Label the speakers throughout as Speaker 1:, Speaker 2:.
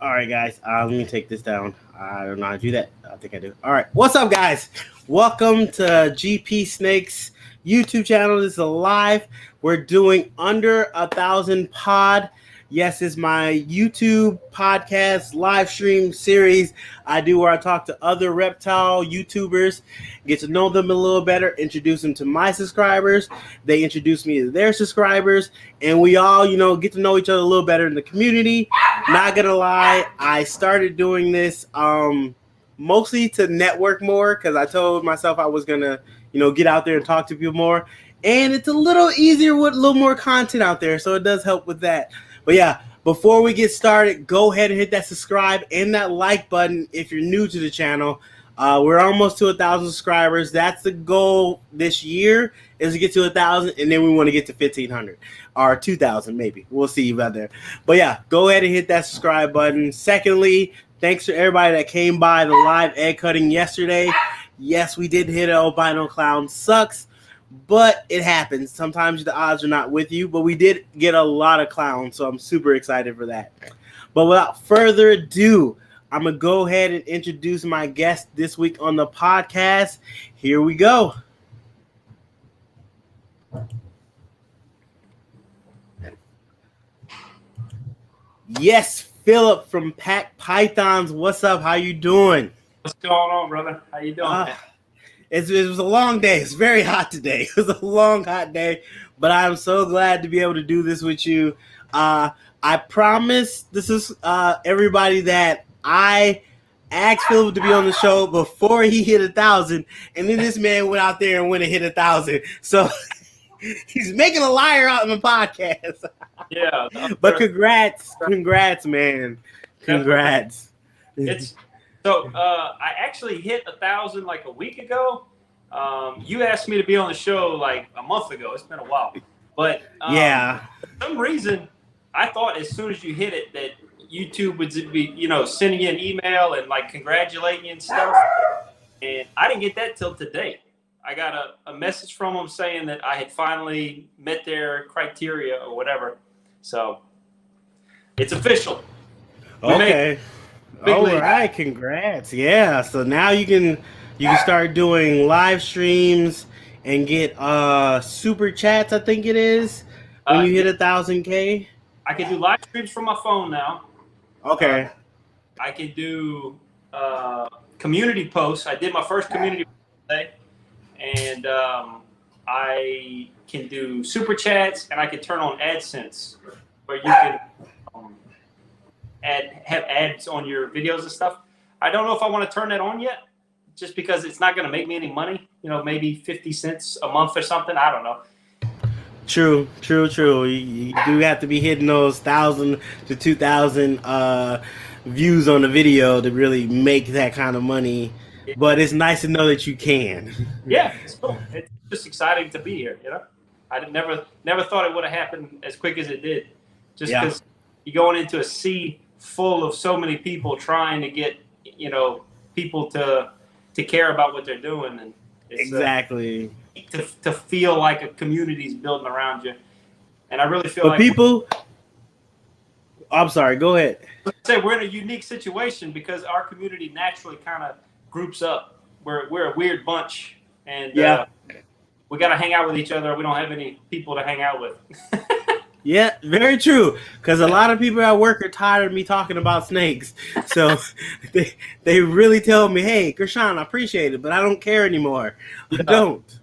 Speaker 1: All right, guys. Let me take this down. I don't know how to do that. I think I do. All right. What's up, guys? Welcome to GP Snakes YouTube channel. This is live. We're doing under 1,000 pod. Yes, it's my YouTube podcast live stream series I do where I talk to other reptile YouTubers, get to know them a little better, introduce them to my subscribers. They introduce me to their subscribers, and we all, get to know each other a little better in the community. Not gonna lie, I started doing this mostly to network more because I told myself I was gonna, get out there and talk to people more. And it's a little easier with a little more content out there, so it does help with that. But yeah, before we get started, go ahead and hit that subscribe and that like button if you're new to the channel. We're almost to 1,000 subscribers. That's the goal this year, is to get to 1,000, and then we want to get to 1,500 or 2,000 maybe. We'll see about there. But yeah, go ahead and hit that subscribe button. Secondly, thanks to everybody that came by the live egg cutting yesterday. Yes, we did hit an albino clown. Sucks. But it happens. Sometimes the odds are not with you, but we did get a lot of clowns, so I'm super excited for that. But without further ado, I'm going to go ahead and introduce my guest this week on the podcast. Here we go. Yes, Philip from PAC Pythons. What's up? How you doing?
Speaker 2: What's going on, brother? How you doing?
Speaker 1: It was a long day. It's very hot today. It was a long, hot day, but I'm so glad to be able to do this with you. I promise this is everybody that I asked Philip to be on the show before he hit 1,000, and then this man went out there and went and hit 1,000. So he's making a liar out in the podcast.
Speaker 2: Yeah.
Speaker 1: But congrats, man. Congrats.
Speaker 2: I actually hit 1,000 like a week ago. You asked me to be on the show like a month ago. It's been a while, but
Speaker 1: yeah,
Speaker 2: for some reason I thought as soon as you hit it that YouTube would be, sending you an email and like congratulating you and stuff. And I didn't get that till today. I got a message from them saying that I had finally met their criteria or whatever. So it's official.
Speaker 1: Okay. All right, congrats. Yeah, so now you can start doing live streams and get super chats, I think it is, when you hit 1,000K.
Speaker 2: I can do live streams from my phone now.
Speaker 1: Okay.
Speaker 2: I can do community posts. I did my first community post today, and I can do super chats, and I can turn on AdSense, where you can have ads on your videos and stuff. I don't know if I want to turn that on yet, just because it's not going to make me any money. Maybe 50 cents a month or something. I don't know.
Speaker 1: True. You do have to be hitting those 1,000 to 2,000 views on the video to really make that kind of money. Yeah. But it's nice to know that you can.
Speaker 2: Yeah, it's cool. It's just exciting to be here. I never thought it would have happened as quick as it did. Just because you're going into a sea full of so many people trying to get people to care about what they're doing, and it's,
Speaker 1: exactly
Speaker 2: to feel like a community's building around you. And I really feel
Speaker 1: I'm sorry, go ahead.
Speaker 2: We're in a unique situation because our community naturally kind of groups up. We're a weird bunch, and we got to hang out with each other. We don't have any people to hang out with.
Speaker 1: Yeah, very true. Because a lot of people at work are tired of me talking about snakes. So they really tell me, hey, Gershon, I appreciate it, but I don't care anymore. I don't.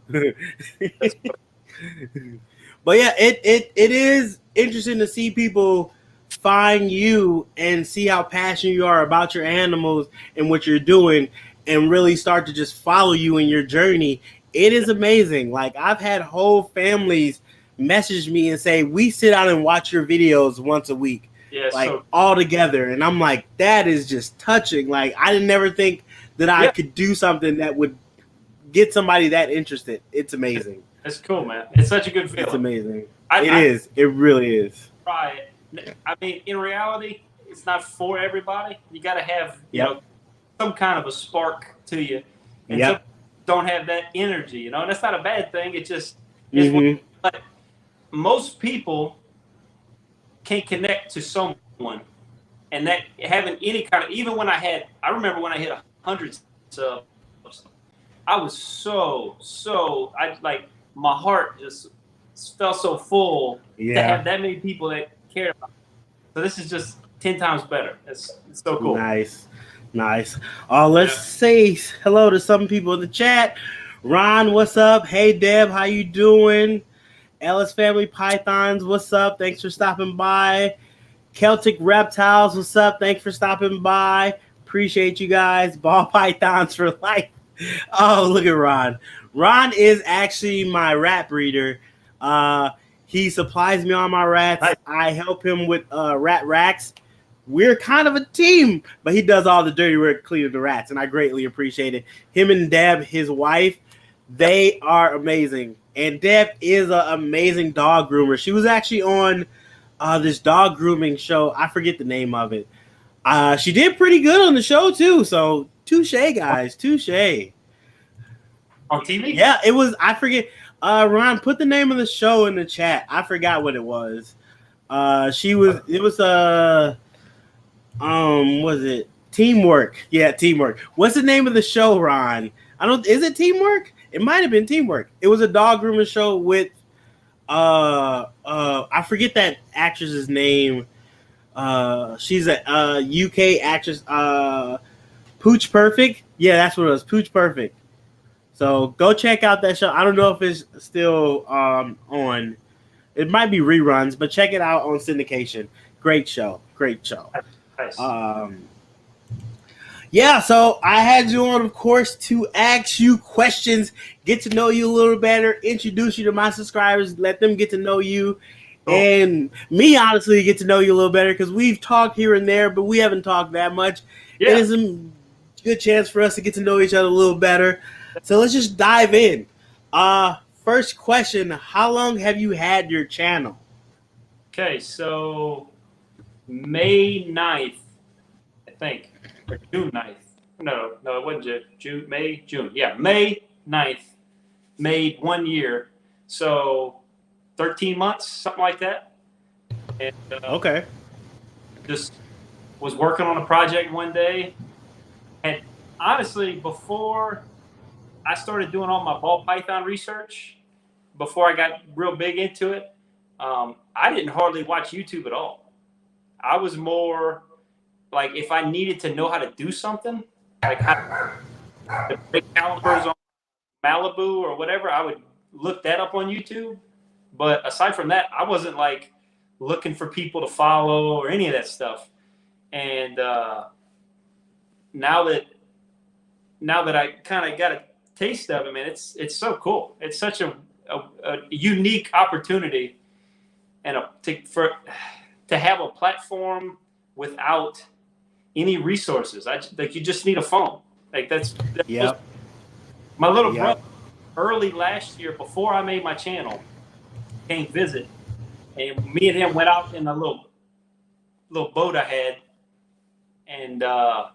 Speaker 1: But yeah, it is interesting to see people find you and see how passionate you are about your animals and what you're doing and really start to just follow you in your journey. It is amazing. Like, I've had whole families message me and say, we sit down and watch your videos once a week, all together. And I'm like, that is just touching. Like, I didn't never think that I could do something that would get somebody that interested. It's amazing.
Speaker 2: It's cool, man. It's such a good feeling.
Speaker 1: It's amazing. It really is.
Speaker 2: Try it. I mean, in reality, it's not for everybody. You got to have some kind of a spark to you. And some don't have that energy, and that's not a bad thing. It just is. But most people can't connect to someone and that having any kind of, even when I remember when I hit 100 subs, I was I like, my heart just felt so full to have that many people that cared about it. So this is just 10 times better. It's so cool.
Speaker 1: Nice. Let's say hello to some people in the chat. Ron, what's up? Hey, Deb, how you doing? Ellis Family Pythons, what's up? Thanks for stopping by. Celtic Reptiles, what's up? Thanks for stopping by. Appreciate you guys. Ball Pythons for life. Oh, look at Ron. Ron is actually my rat breeder. He supplies me on my rats.
Speaker 2: Nice.
Speaker 1: I help him with rat racks. We're kind of a team, but he does all the dirty work cleaning the rats, and I greatly appreciate it. Him and Deb, his wife, they are amazing. And Deb is an amazing dog groomer. She was actually on this dog grooming show. I forget the name of it. She did pretty good on the show, too. So, touche, guys. Touche.
Speaker 2: On TV?
Speaker 1: Yeah, it was. I forget. Ron, put the name of the show in the chat. I forgot what it was. It was was it Teamwork? Yeah, Teamwork. What's the name of the show, Ron? Is it Teamwork? It might have been Teamwork. It was a dog grooming show with I forget that actress's name. She's a UK actress, Pooch Perfect. Yeah, that's what it was, Pooch Perfect. So go check out that show. I don't know if it's still on. It might be reruns, but check it out on syndication. Great show. Nice. Yeah, so I had you on, of course, to ask you questions, get to know you a little better, introduce you to my subscribers, let them get to know you, and me, honestly, get to know you a little better, because we've talked here and there, but we haven't talked that much. Yeah. It is a good chance for us to get to know each other a little better. So let's just dive in. First question, how long have you had your channel?
Speaker 2: Okay, so May 9th, I think, or June 9th. No, it wasn't June. Yeah, May 9th, made 1 year. So 13 months, something like that. And,
Speaker 1: okay.
Speaker 2: Just was working on a project one day. And honestly, before I started doing all my ball python research, before I got real big into it, I didn't hardly watch YouTube at all. I was more like, if I needed to know how to do something, like how to break calipers on Malibu or whatever, I would look that up on YouTube. But aside from that, I wasn't like looking for people to follow or any of that stuff. And now that I kind of got a taste of it, man, it's so cool. It's such a unique opportunity, and to have a platform without any resources. Like, you just need a phone. Like that was my little brother early last year, before I made my channel, came visit, and me and him went out in a little boat I had, and I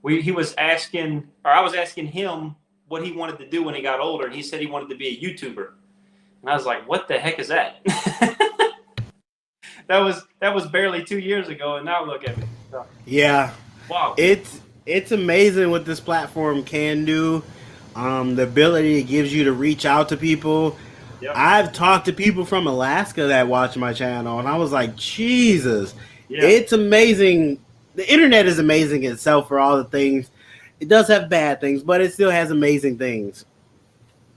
Speaker 2: was asking him what he wanted to do when he got older, and he said he wanted to be a YouTuber. And I was like, what the heck is that? That was barely 2 years ago, and now look at me. So,
Speaker 1: yeah.
Speaker 2: Wow.
Speaker 1: It's amazing what this platform can do. The ability it gives you to reach out to people. Yep. I've talked to people from Alaska that watch my channel, and I was like, Jesus, it's amazing. The internet is amazing itself for all the things. It does have bad things, but it still has amazing things.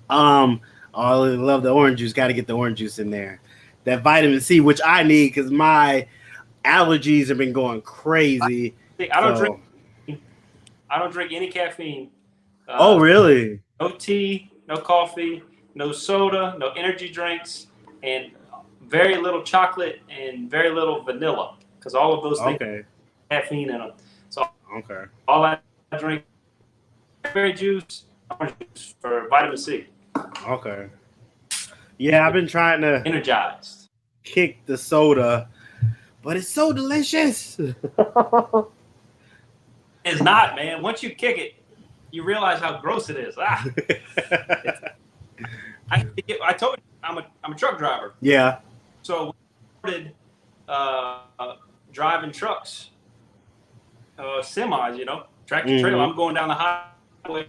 Speaker 1: I love the orange juice. Got to get the orange juice in there. That vitamin C, which I need because my allergies have been going crazy.
Speaker 2: I don't drink any caffeine.
Speaker 1: Oh, really?
Speaker 2: No tea, no coffee, no soda, no energy drinks, and very little chocolate and very little vanilla, because all of those things have caffeine in them. So all I drink berry juice, orange juice for vitamin C.
Speaker 1: Okay. Yeah, I've been trying to
Speaker 2: energized
Speaker 1: kick the soda, but it's so delicious.
Speaker 2: It's not, man. Once you kick it, you realize how gross it is. I told you I'm a truck driver.
Speaker 1: Yeah.
Speaker 2: So we started driving trucks semis, tractor trailer. I'm going down the highway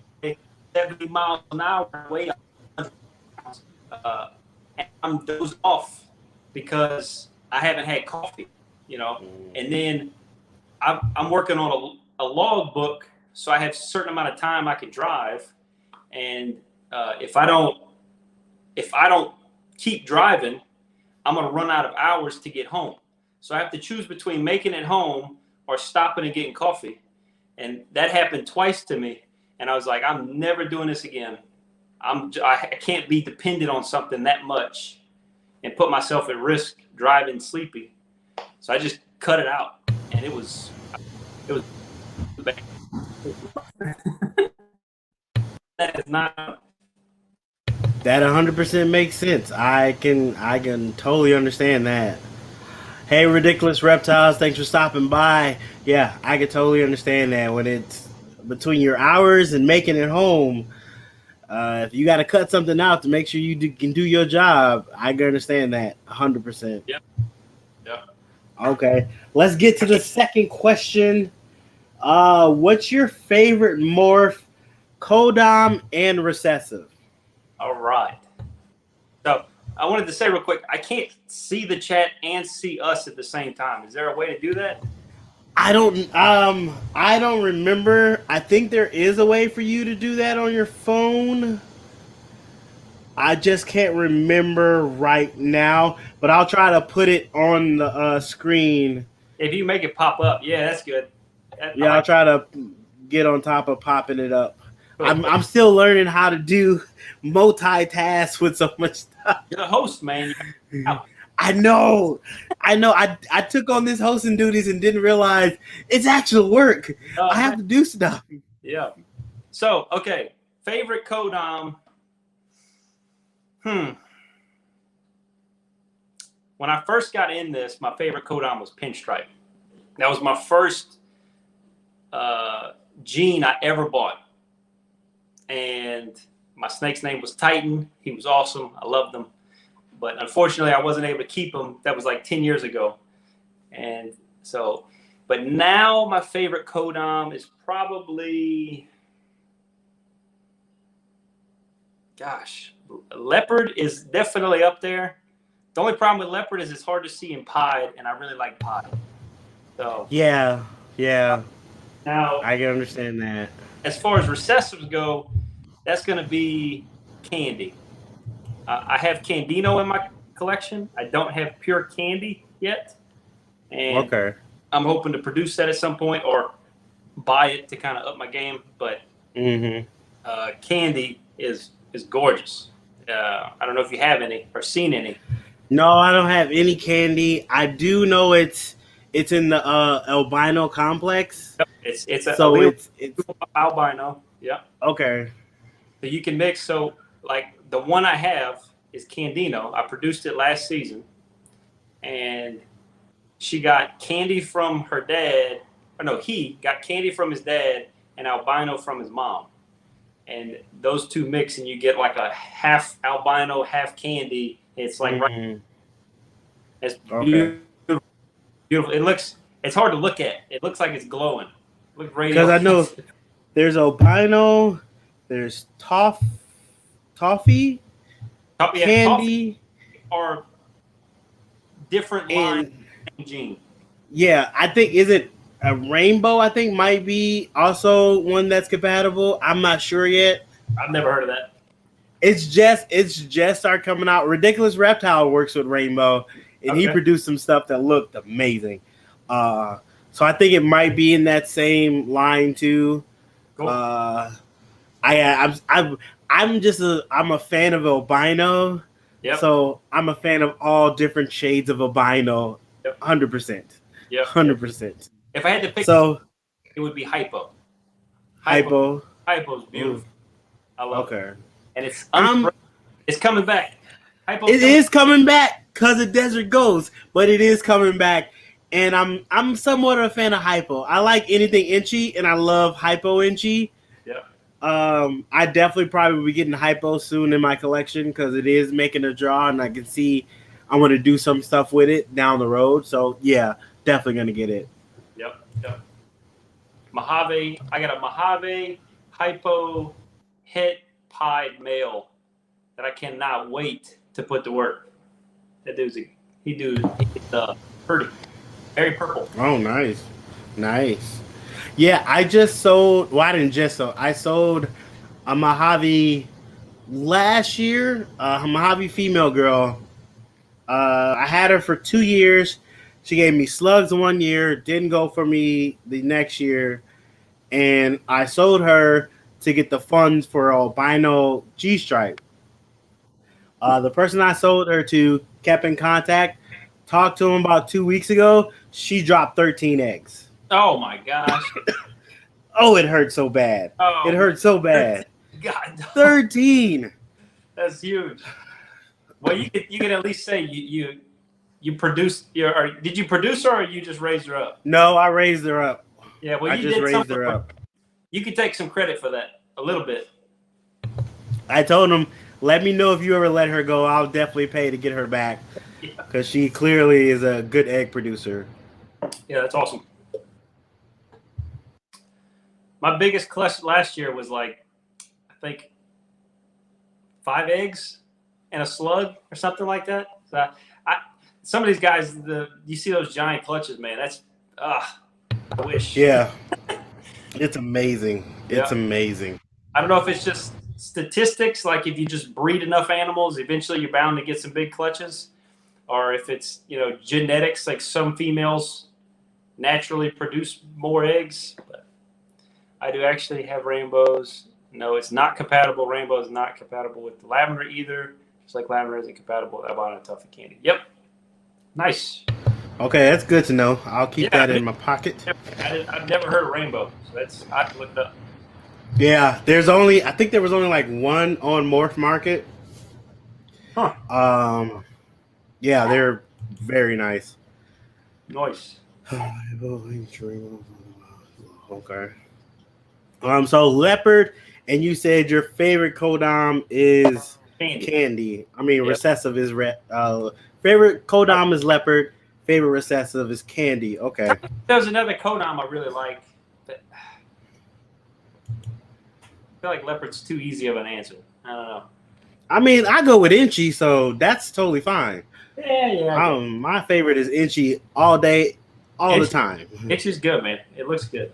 Speaker 2: 70 miles an hour, way up. And I'm dozing off because I haven't had coffee, And then I'm working on a log book, so I have a certain amount of time I can drive. And if I don't keep driving, I'm going to run out of hours to get home. So I have to choose between making it home or stopping and getting coffee. And that happened twice to me. And I was like, I'm never doing this again. I can't be dependent on something that much and put myself at risk driving sleepy. So I just cut it out. And it was bad. That is not.
Speaker 1: That 100% makes sense. I can totally understand that. Hey, Ridiculous Reptiles, thanks for stopping by. Yeah, I can totally understand that when it's between your hours and making it home. If you got to cut something out to make sure you can do your job, I can understand that 100%.
Speaker 2: Yep.
Speaker 1: Okay, let's get to the second question. What's your favorite morph, codom and recessive?
Speaker 2: All right. So I wanted to say real quick, I can't see the chat and see us at the same time. Is there a way to do that?
Speaker 1: I don't remember. I think there is a way for you to do that on your phone. I just can't remember right now, but I'll try to put it on the screen.
Speaker 2: If you make it pop up, yeah, that's good.
Speaker 1: I'll try to get on top of popping it up. I'm still learning how to do multitask with so much stuff.
Speaker 2: You're the host, man.
Speaker 1: I know. I took on this hosting duties and didn't realize it's actual work. I have to do stuff.
Speaker 2: Yeah. So, okay. Favorite codom. When I first got in this, my favorite codom was Pinstripe. That was my first gene I ever bought. And my snake's name was Titan. He was awesome. I loved him. But unfortunately, I wasn't able to keep him. That was like 10 years ago. And so, but now my favorite codom is probably, leopard is definitely up there. The only problem with leopard is it's hard to see in pied, and I really like pied. So
Speaker 1: yeah.
Speaker 2: Now
Speaker 1: I can understand that.
Speaker 2: As far as recessives go, that's going to be Candy. I have Candino in my collection. I don't have pure Candy yet. And
Speaker 1: okay.
Speaker 2: I'm hoping to produce that at some point or buy it to kind of up my game. But Candy is gorgeous. I don't know if you have any or seen any.
Speaker 1: No, I don't have any Candy. I do know it's in the albino complex.
Speaker 2: Yep. It's albino. Yeah.
Speaker 1: Okay.
Speaker 2: So you can mix. So like the one I have is Candino. I produced it last season, and she got Candy from her dad. Or no, he got Candy from his dad and albino from his mom. And those two mix, and you get like a half albino, half Candy. It's like it's beautiful. It's hard to look at. It looks like it's glowing. Look right.
Speaker 1: Because I know there's albino, there's toffee, candy,
Speaker 2: toffee are different line gene.
Speaker 1: Yeah, I think is it a rainbow? I think might be also one that's compatible. I'm not sure yet.
Speaker 2: I've never heard of that.
Speaker 1: It's just started coming out. Ridiculous Reptile works with rainbow, and he produced some stuff that looked amazing. So I think it might be in that same line too.
Speaker 2: Cool.
Speaker 1: I'm a fan of albino.
Speaker 2: Yep.
Speaker 1: So I'm a fan of all different shades of albino. 100%.
Speaker 2: Yep.
Speaker 1: 100%.
Speaker 2: If I had to pick, it would be hypo.
Speaker 1: Hypo's
Speaker 2: beautiful. I love it. And it's coming back.
Speaker 1: It is coming back because of Desert Ghost, but it is coming back. And I'm somewhat a fan of hypo. I like anything inchy, and I love hypo inchy.
Speaker 2: Yeah.
Speaker 1: I definitely probably will be getting hypo soon in my collection because it is making a draw, and I can see I want to do some stuff with it down the road. So yeah, definitely gonna get it.
Speaker 2: Yep. Mojave. I got a Mojave hypo het pied male that I cannot wait to put to work. That dude's pretty, very purple.
Speaker 1: Oh, nice, nice. Yeah, I just sold. Well, I didn't just sold. I sold a Mojave last year. A Mojave female girl. I had her for 2 years. She gave me slugs 1 year. Didn't go for me the next year, and I sold her to get the funds for albino G stripe. The person I sold her to kept in contact. Talked to him about 2 weeks ago. She dropped 13 eggs.
Speaker 2: Oh my gosh!
Speaker 1: Oh, it hurt so bad.
Speaker 2: Oh,
Speaker 1: It hurt so bad.
Speaker 2: God,
Speaker 1: 13.
Speaker 2: that's huge. Well, you can at least say you produced. Or did you produce her, or you just raised her up?
Speaker 1: No, I raised her up.
Speaker 2: Yeah, well,
Speaker 1: I
Speaker 2: you
Speaker 1: just
Speaker 2: did
Speaker 1: raised
Speaker 2: something.
Speaker 1: her up.
Speaker 2: You can take some credit for that a little bit.
Speaker 1: I told him, let me know if you ever let her go. I'll definitely pay to get her back because she clearly is a good egg producer.
Speaker 2: Yeah, that's awesome. My biggest clutch last year was like, I think, 5 eggs and a slug or something like that. So some of these guys, you see those giant clutches, man. That's I wish.
Speaker 1: Yeah, it's amazing. It's
Speaker 2: Yeah.
Speaker 1: amazing.
Speaker 2: I don't know if it's just statistics, like if you just breed enough animals, eventually you're bound to get some big clutches, or if it's genetics, like some females naturally produce more eggs. But I do actually have rainbows. No, it's not compatible. Rainbow is not compatible with the lavender either. Just like lavender isn't compatible with albino toffee candy. Yep. Nice.
Speaker 1: Okay, that's good to know. I'll keep that in my pocket.
Speaker 2: I've never heard of rainbow, so I have to look it up.
Speaker 1: Yeah, I think there was only like one on Morph Market.
Speaker 2: Huh.
Speaker 1: Yeah, they're very nice.
Speaker 2: Nice.
Speaker 1: Okay. So leopard, and you said your favorite codom is candy. I mean, recessive is favorite codom is leopard. Favorite recessive is candy. Okay.
Speaker 2: There's another codom I really like. But I feel like leopard's too easy of an answer. I don't know.
Speaker 1: I mean, I go with Inchy, so that's totally fine.
Speaker 2: Yeah.
Speaker 1: My favorite is Inchy all day, all the time.
Speaker 2: Inchy's good, man. It looks good.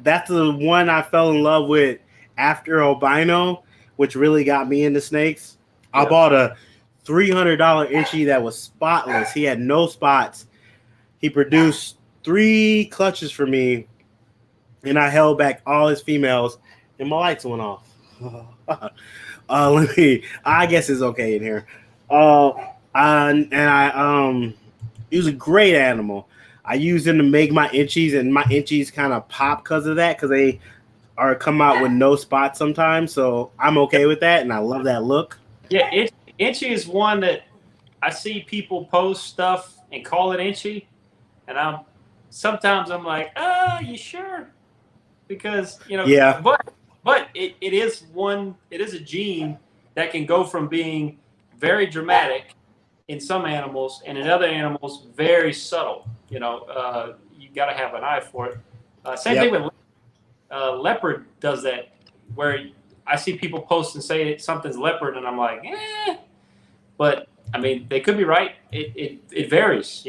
Speaker 1: That's the one I fell in love with after albino, which really got me into snakes. I bought a $300 Inchy that was spotless. He had no spots. He produced 3 clutches for me, and I held back all his females, and my lights went off. I guess it's okay in here. He was a great animal. I use them to make my Inchies, and my Inchies kind of pop because of that, because they come out with no spots sometimes. So I'm okay with that, and I love that look.
Speaker 2: Yeah, Inchy is one that I see people post stuff and call it Inchy, and sometimes I'm like, you sure? Because
Speaker 1: Yeah.
Speaker 2: But it is a gene that can go from being very dramatic in some animals, and in other animals very subtle. You got to have an eye for it. Same thing with leopard does that, where I see people post and say something's leopard, and I'm like, but I mean, they could be right. It varies,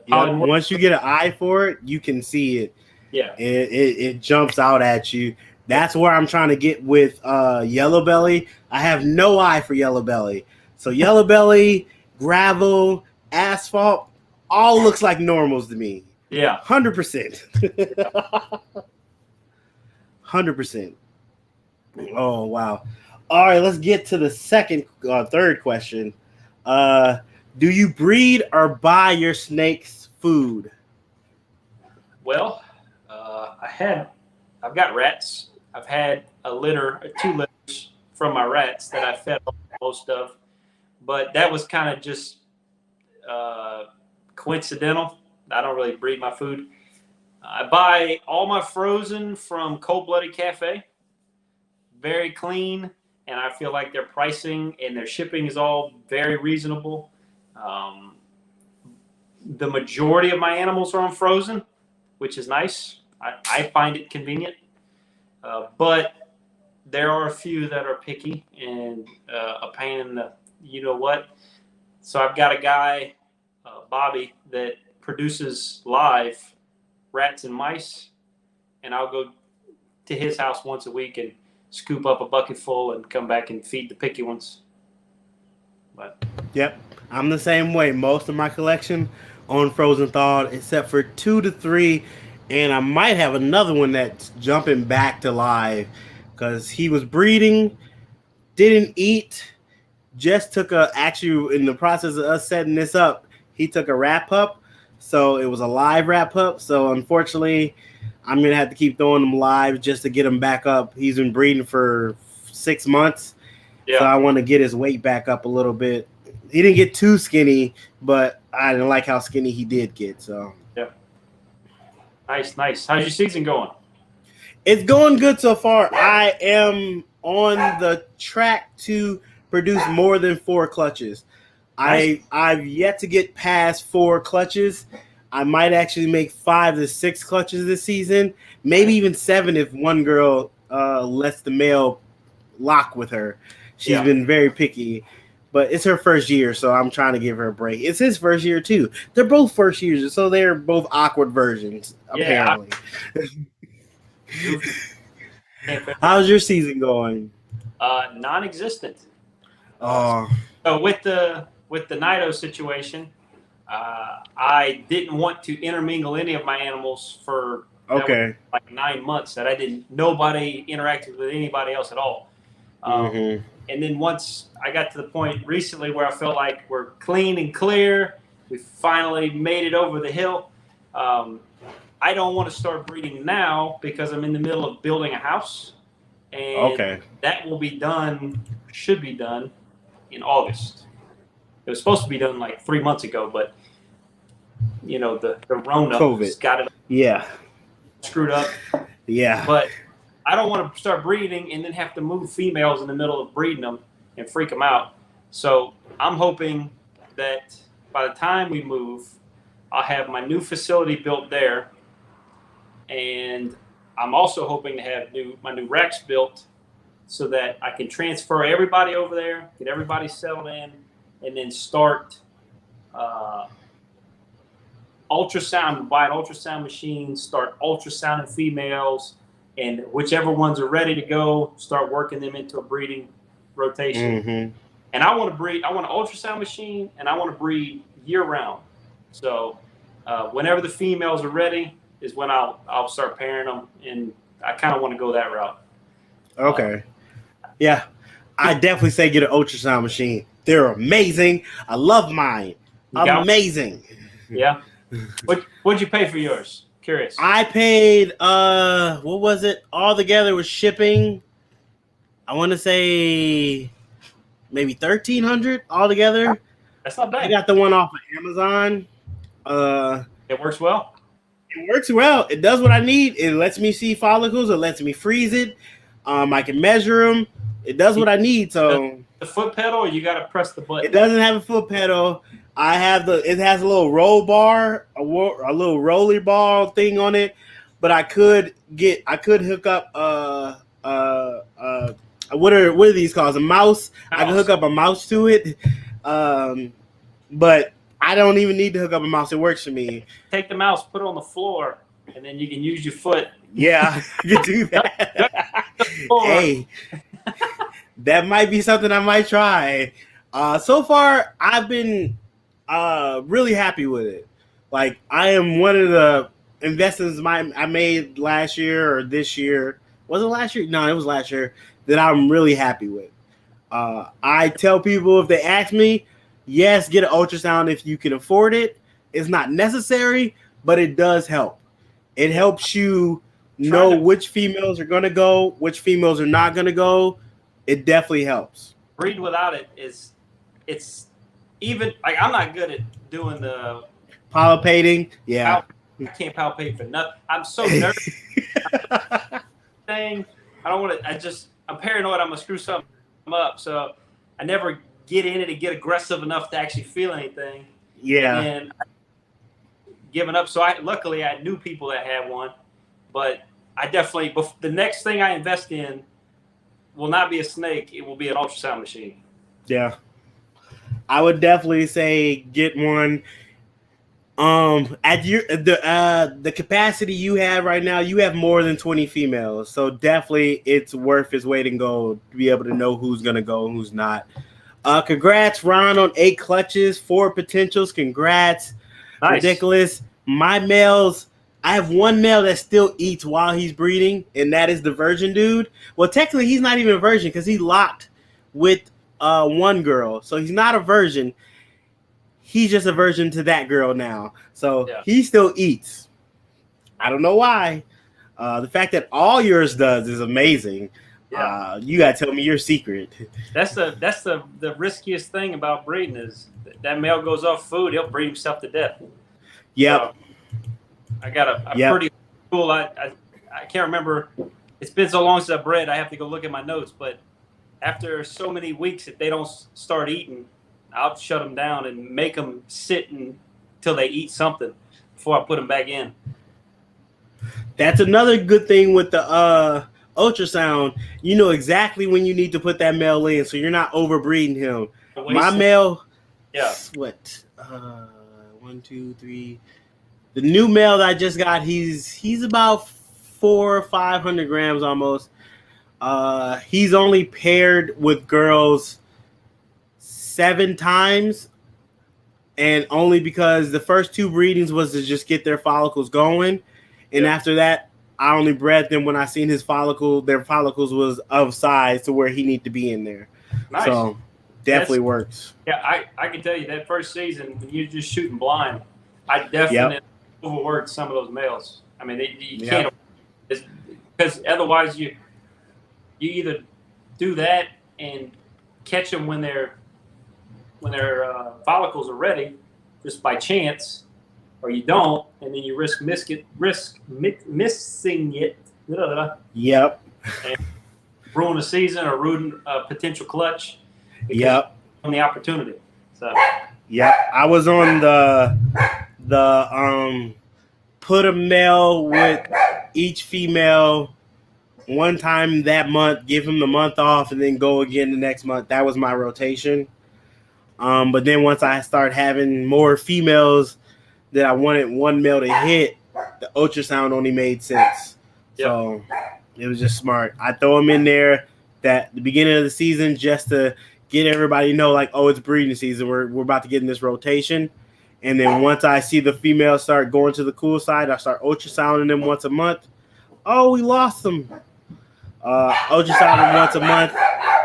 Speaker 1: Once you get an eye for it, you can see it.
Speaker 2: Yeah,
Speaker 1: it jumps out at you. That's where I'm trying to get with yellow belly. I have no eye for yellow belly, so yellow belly, gravel, asphalt, all looks like normals to me.
Speaker 2: Yeah,
Speaker 1: 100%. 100%. Oh wow! All right, let's get to the third question. Do you breed or buy your snakes food?
Speaker 2: Well, I've got rats. I've had 2 litters from my rats that I fed most of, but that was kind of just coincidental. I don't really breed my food. I buy all my frozen from Cold Blooded Cafe. Very clean, and I feel like their pricing and their shipping is all very reasonable. The majority of my animals are on frozen, which is nice. I find it convenient, but there are a few that are picky and a pain in the you know what. So I've got a guy, Bobby, that produces live rats and mice, and I'll go to his house once a week and scoop up a bucket full and come back and feed the picky ones. But
Speaker 1: Yep, I'm the same way. Most of my collection on frozen thawed, except for 2 to 3, and I might have another one that's jumping back to live because he was breeding, didn't eat, just took actually in the process of us setting this up, he took a rat pup, so it was a live rat pup. So unfortunately, I'm gonna have to keep throwing him live just to get him back up. He's been breeding for 6 months.
Speaker 2: yeah,
Speaker 1: So I want to get his weight back up a little bit. He didn't get too skinny, but I didn't like how skinny he did get. So
Speaker 2: yeah, nice. How's your season going?
Speaker 1: it's going good so far. I am on the track to produce more than 4 clutches.
Speaker 2: Nice.
Speaker 1: I've yet to get past 4 clutches. I might actually make 5 to 6 clutches this season, maybe even 7 if one girl lets the male lock with her. She's been very picky, but it's her first year, so I'm trying to give her a break. It's his first year too. They're both first years, so they're both awkward versions, apparently. How's your season going?
Speaker 2: Non-existent.
Speaker 1: Oh,
Speaker 2: So with the Nido situation, I didn't want to intermingle any of my animals for
Speaker 1: okay.
Speaker 2: like 9 months that I didn't. Nobody interacted with anybody else at all. And then once I got to the point recently where I felt like we're clean and clear, we finally made it over the hill. I don't want to start breeding now because I'm in the middle of building a house, and that will be done. Should be done in August. It was supposed to be done like 3 months ago, but you know the Rona got it screwed up.
Speaker 1: Yeah,
Speaker 2: but I don't want to start breeding and then have to move females in the middle of breeding them and freak them out. So I'm hoping that by the time we move, I'll have my new facility built there, and I'm also hoping to have my new racks built so that I can transfer everybody over there, get everybody settled in, and then start ultrasound, buy an ultrasound machine, start ultrasounding females, and whichever ones are ready to go, start working them into a breeding rotation. And I want to breed. I want an ultrasound machine, and I want to breed year round. So whenever the females are ready is when I'll start pairing them, and I kind of want to go that route.
Speaker 1: Okay. Yeah, I definitely say get an ultrasound machine. They're amazing. I love mine. Amazing.
Speaker 2: Yeah. What'd you pay for yours? Curious.
Speaker 1: I paid what was it? All together with shipping. I want to say maybe $1,300 all together.
Speaker 2: That's not bad.
Speaker 1: I got the one off of Amazon.
Speaker 2: It works well.
Speaker 1: It works well. It does what I need. It lets me see follicles. It lets me freeze it. I can measure them. It does what I need. So
Speaker 2: the foot pedal, or you got to press the button?
Speaker 1: It doesn't have a foot pedal. It has a little roll bar, a little roller ball thing on it, but I could hook up what are these called? A mouse. I can hook up a mouse to it, but I don't even need to hook up a mouse. It works for me.
Speaker 2: Take the mouse, put it on the floor, and then you can use your foot.
Speaker 1: Yeah, you can do that. Hey, that might be something I might try. So far, I've been really happy with it. Like, I am one of the investments I made last year or this year. Was it last year? No, it was last year that I'm really happy with. I tell people if they ask me, yes, get an ultrasound if you can afford it. It's not necessary, but it does help. It helps you know which females are going to go, which females are not going to go. It definitely helps.
Speaker 2: Breeding without it it's even like I'm not good at doing the
Speaker 1: palpating. Yeah,
Speaker 2: I can't palpate for nothing. I'm so nervous. Thing. I don't want to. I'm paranoid. I'm gonna screw something up. So I never get in it and get aggressive enough to actually feel anything.
Speaker 1: Yeah.
Speaker 2: And giving up. So luckily I knew people that had one, But I definitely, the next thing I invest in will not be a snake. It will be an ultrasound machine.
Speaker 1: Yeah. I would definitely say get one. At the capacity you have right now, you have more than 20 females, so definitely it's worth its weight in gold to be able to know who's gonna go and who's not. Congrats, Ron, on 8 clutches, 4 potentials. Congrats.
Speaker 2: Nice.
Speaker 1: Ridiculous. My males, I have one male that still eats while he's breeding, and that is the virgin dude. Well, technically, he's not even a virgin because he locked with one girl, so he's not a virgin. He's just a virgin to that girl now, so he still eats. I don't know why. The fact that all yours does is amazing. Yeah. You gotta tell me your secret.
Speaker 2: That's the riskiest thing about breeding is that male goes off food, he'll breed himself to death.
Speaker 1: Yep.
Speaker 2: So I got a pretty cool. I can't remember. It's been so long since I bred. I have to go look at my notes. But after so many weeks, if they don't start eating, I'll shut them down and make them sit until they eat something before I put them back in.
Speaker 1: That's another good thing with the ultrasound. You know exactly when you need to put that male in, so you're not overbreeding him. My male, what? 1, 2, 3. The new male that I just got, he's about 400 or 500 grams almost. He's only paired with girls 7 times, and only because the first 2 breedings was to just get their follicles going, and after that, I only bred them when I seen their follicles was of size to where he need to be in there. Nice. So definitely works.
Speaker 2: Yeah, I can tell you that first season when you're just shooting blind, I definitely overworked some of those males. I mean, you can't, because otherwise you either do that and catch them when their follicles are ready, just by chance, or you don't, and then you risk missing it.
Speaker 1: Yep.
Speaker 2: And ruin a season or ruin a potential clutch.
Speaker 1: Yep.
Speaker 2: On the opportunity. So.
Speaker 1: Yep. I was on the put a male with each female one time that month, give him the month off, and then go again the next month. That was my rotation. But then once I start having more females that I wanted one male to hit, the ultrasound only made sense. Yep. So it was just smart. I throw them in there at the beginning of the season just to get everybody to know, like, oh, it's breeding season. We're about to get in this rotation. And then once I see the females start going to the cool side, I start ultrasounding them once a month. Oh, we lost them. Ultrasound them once a month,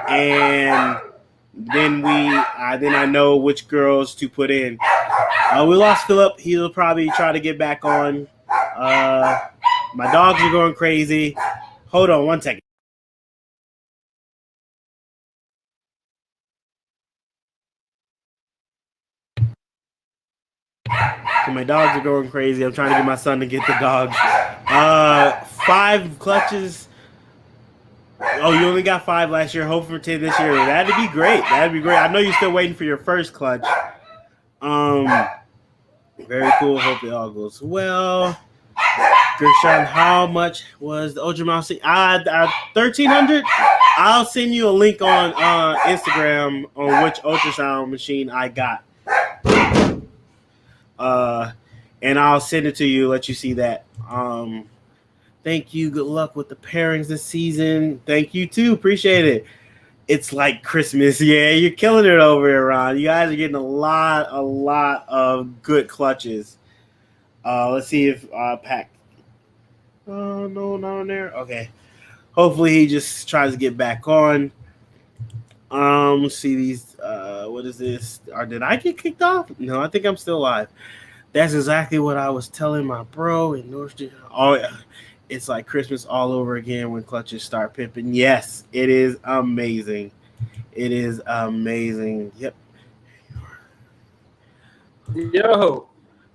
Speaker 1: and then I know which girls to put in. We lost Philip. He'll probably try to get back on. My dogs are going crazy. Hold on one second. So my dogs are going crazy. I'm trying to get my son to get the dogs. 5 clutches. Oh, you only got 5 last year. Hope for 10 this year. That'd be great. That'd be great. I know you're still waiting for your first clutch. Very cool. Hope it all goes well. Gershon, how much was the ultrasound? 1,300. I'll send you a link on Instagram on which ultrasound machine I got. And I'll send it to you, let you see that. Thank you. Good luck with the pairings this season. Thank you too. Appreciate it. It's like Christmas. Yeah, you're killing it over here, Ron. You guys are getting a lot of good clutches. Let's see if PAC. Oh, no, not on there. Okay. Hopefully he just tries to get back on. Let's see these. What is this? Or did I get kicked off? No, I think I'm still alive. That's exactly what I was telling my bro in North. Oh, yeah. It's like Christmas all over again when clutches start pimping. Yes, it is amazing. It is amazing. Yep.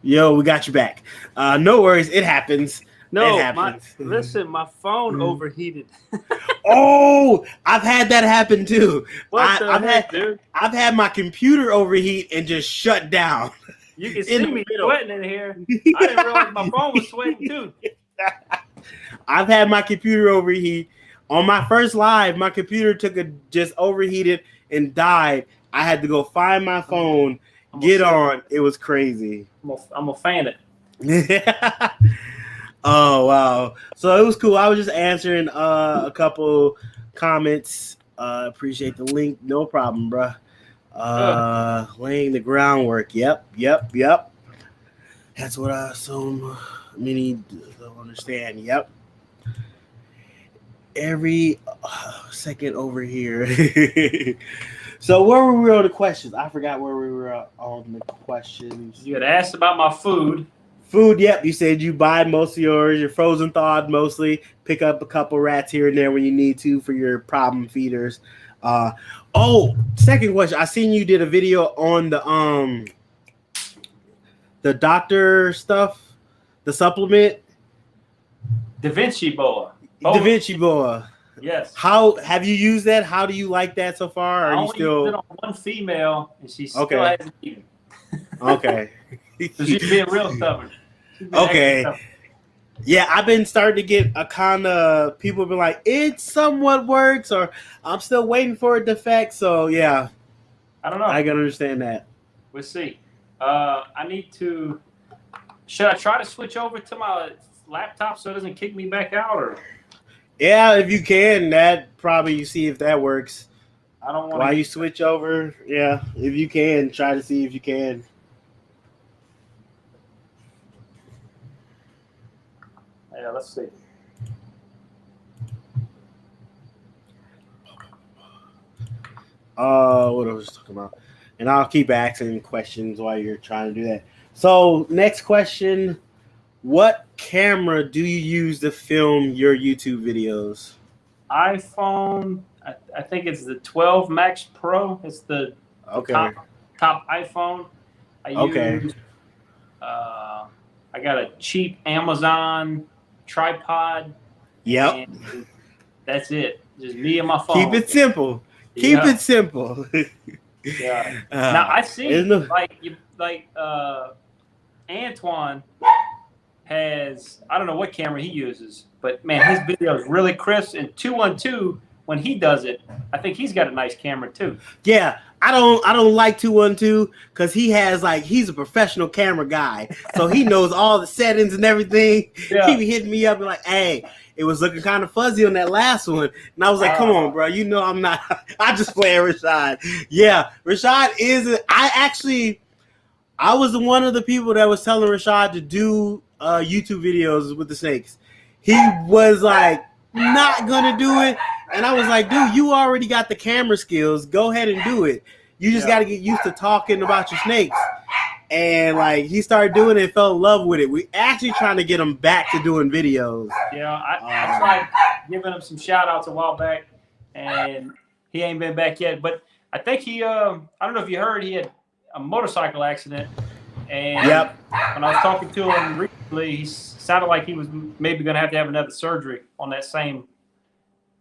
Speaker 2: Yo,
Speaker 1: we got you back. No worries. It happens.
Speaker 2: No,
Speaker 1: it happens.
Speaker 2: Listen, my phone overheated.
Speaker 1: Oh, I've had that happen too.
Speaker 2: Dude?
Speaker 1: I've had my computer overheat and just shut down.
Speaker 2: You can see me sweating in here. I didn't realize my phone was sweating too.
Speaker 1: I've had my computer overheat. On my first live, my computer just overheated and died. I had to go find my phone, get on. It was crazy.
Speaker 2: I'm gonna fan it.
Speaker 1: Oh wow! So it was cool. I was just answering a couple comments. Appreciate the link. No problem, bro. Laying the groundwork. Yep. That's what I assume many don't understand. Yep. Every second over here. So where were we on the questions? I forgot where we were on the questions.
Speaker 2: You had asked about my food.
Speaker 1: Food, yep. You said you buy most of yours. You're frozen thawed mostly. Pick up a couple rats here and there when you need to for your problem feeders. Second question. I seen you did a video on the doctor stuff, the supplement.
Speaker 2: Da Vinci Boa.
Speaker 1: Da Vinci Boa.
Speaker 2: Yes.
Speaker 1: How have you used that? How do you like that so far?
Speaker 2: I only used it on one female, and she still hasn't eaten.
Speaker 1: Okay.
Speaker 2: So she's being real stubborn.
Speaker 1: Okay. Yeah, I've been starting to get a kind of people have been like, it somewhat works, or I'm still waiting for it to affect. So yeah,
Speaker 2: I don't know.
Speaker 1: I can understand that.
Speaker 2: We'll see. I need to. Should I try to switch over to my laptop so it doesn't kick me back out, or?
Speaker 1: Yeah, if you can, that probably you see if that works.
Speaker 2: I don't want.
Speaker 1: While you switch over, yeah, if you can, try to see if you can.
Speaker 2: Yeah, let's see.
Speaker 1: What I was talking about, and I'll keep asking questions while you're trying to do that. So, next question: what camera do you use to film your YouTube videos?
Speaker 2: iPhone. I think it's the 12 Max Pro. It's the top iPhone. I use. I got a cheap Amazon tripod.
Speaker 1: Yep.
Speaker 2: That's it. Just me and my phone.
Speaker 1: Keep it simple. Keep it simple.
Speaker 2: Yeah. Now I see Antoine has, I don't know what camera he uses, but man, his video is really crisp. And 212, when he does it, I think he's got a nice camera too.
Speaker 1: Yeah. I don't like 212 because he's a professional camera guy. So he knows all the settings and everything.
Speaker 2: Yeah.
Speaker 1: He be hitting me up and like, hey, it was looking kind of fuzzy on that last one. And I was like, come on, bro. You know I'm not. I just play Rashad. Yeah, Rashad I was one of the people that was telling Rashad to do YouTube videos with the snakes. He was like not going to do it. And I was like, dude, you already got the camera skills. Go ahead and do it. You just got to get used to talking about your snakes. And like he started doing it and fell in love with it. We actually trying to get him back to doing videos.
Speaker 2: Yeah, I tried giving him some shout outs a while back, and he ain't been back yet. But I think he I don't know if you heard, he had a motorcycle accident. And when I was talking to him recently, he sounded like he was maybe going to have another surgery on that same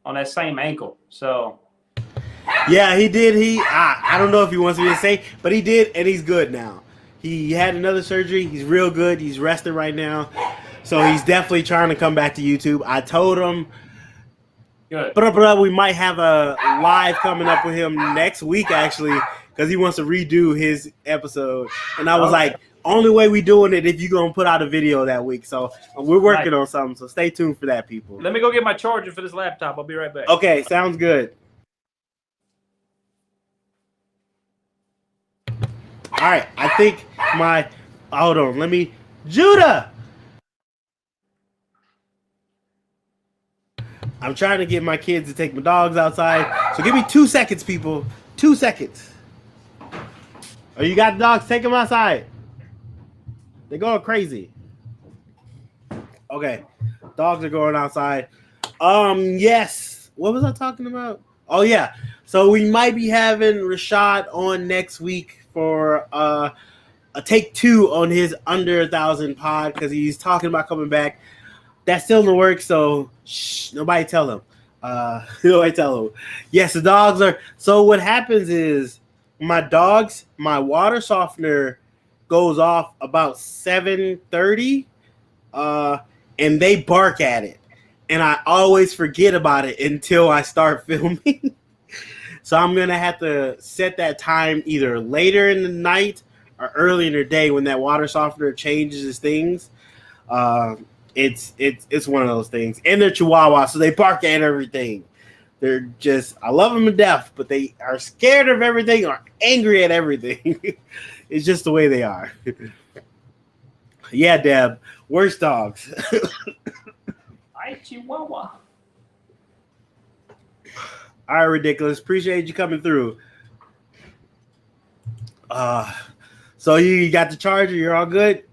Speaker 2: ankle. So
Speaker 1: yeah, he did. I don't know if he wants me to say, but he did, and he's good now. He had another surgery. He's real good. He's resting right now. So he's definitely trying to come back to YouTube. I told him we might have a live coming up with him next week, actually, because he wants to redo his episode. And I was like, only way we doing it if you're going to put out a video that week. So we're working on something. So stay tuned for that, people.
Speaker 2: Let me go get my charger for this laptop. I'll be right back.
Speaker 1: Okay, sounds good. All right, I think hold on, Judah! I'm trying to get my kids to take my dogs outside. So give me 2 seconds, people. 2 seconds. Oh, you got the dogs? Take them outside. They're going crazy. Okay. Dogs are going outside. Yes. What was I talking about? Oh, yeah. So we might be having Rashad on next week for a take 2 on his under 1,000 pod because he's talking about coming back. That's still in the works, so nobody tell him. Nobody tell him. Yes, the dogs are. So what happens is my water softener goes off about 7:30, and they bark at it. And I always forget about it until I start filming. So I'm going to have to set that time either later in the night or early in the day when that water softener changes its things. It's one of those things. And they're Chihuahua, so they bark at everything. They're just, I love them to death, but they are scared of everything or angry at everything. It's just the way they are. Yeah, Deb, worst dogs.
Speaker 2: Hi, Chihuahua.
Speaker 1: All right, ridiculous. Appreciate you coming through. So you got the charger. You're all good.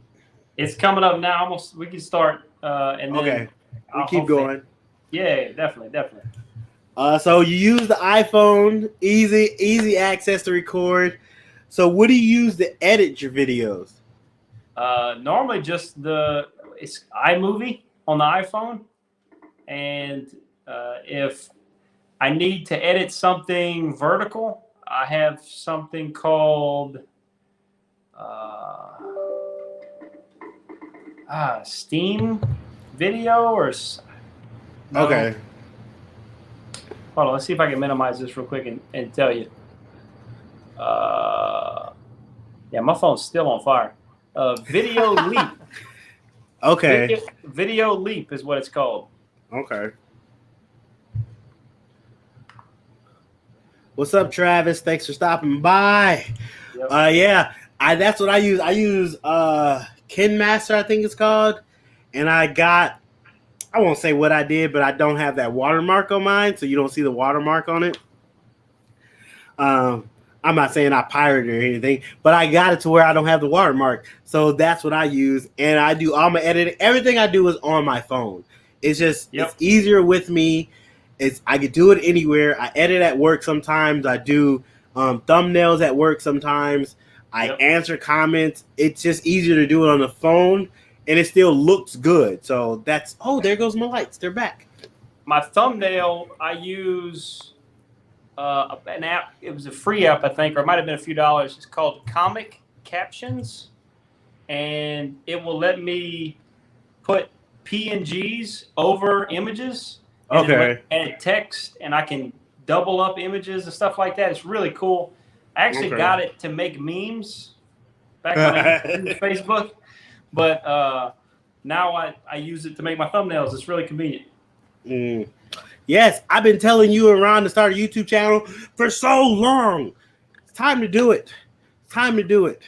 Speaker 2: It's coming up now. Almost, we can start. And then
Speaker 1: Okay, we keep going.
Speaker 2: Yeah, definitely.
Speaker 1: So you use the iPhone, easy access to record. So what do you use to edit your videos?
Speaker 2: Normally just it's iMovie on the iPhone, and if I need to edit something vertical, I have something called Steam Video or no.
Speaker 1: Okay.
Speaker 2: Hold on, let's see if I can minimize this real quick and tell you. Yeah, my phone's still on fire. Video Leap.
Speaker 1: Okay.
Speaker 2: Video Leap is what it's called.
Speaker 1: Okay. What's up, Travis? Thanks for stopping by.
Speaker 2: Yep.
Speaker 1: Yeah, that's what I use. I use KinMaster, I think it's called, and I won't say what I did, but I don't have that watermark on mine, so you don't see the watermark on it. I'm not saying I pirated or anything, but I got it to where I don't have the watermark. So that's what I use. And I do all my editing. Everything I do is on my phone. It's just, It's easier with me. I could do it anywhere. I edit at work sometimes. I do thumbnails at work sometimes. I answer comments. It's just easier to do it on the phone, and it still looks good. So that's, there goes my lights. They're back.
Speaker 2: My thumbnail, I use an app. It was a free app, I think, or it might have been a few dollars. It's called Comic Captions, and it will let me put PNGs over images. And add text, and I can double up images and stuff like that. It's really cool. I actually got it to make memes back when I used Facebook, but now I use it to make my thumbnails. It's really convenient.
Speaker 1: Yes, I've been telling you around to start a YouTube channel for so long. It's time to do it. It's time to do it.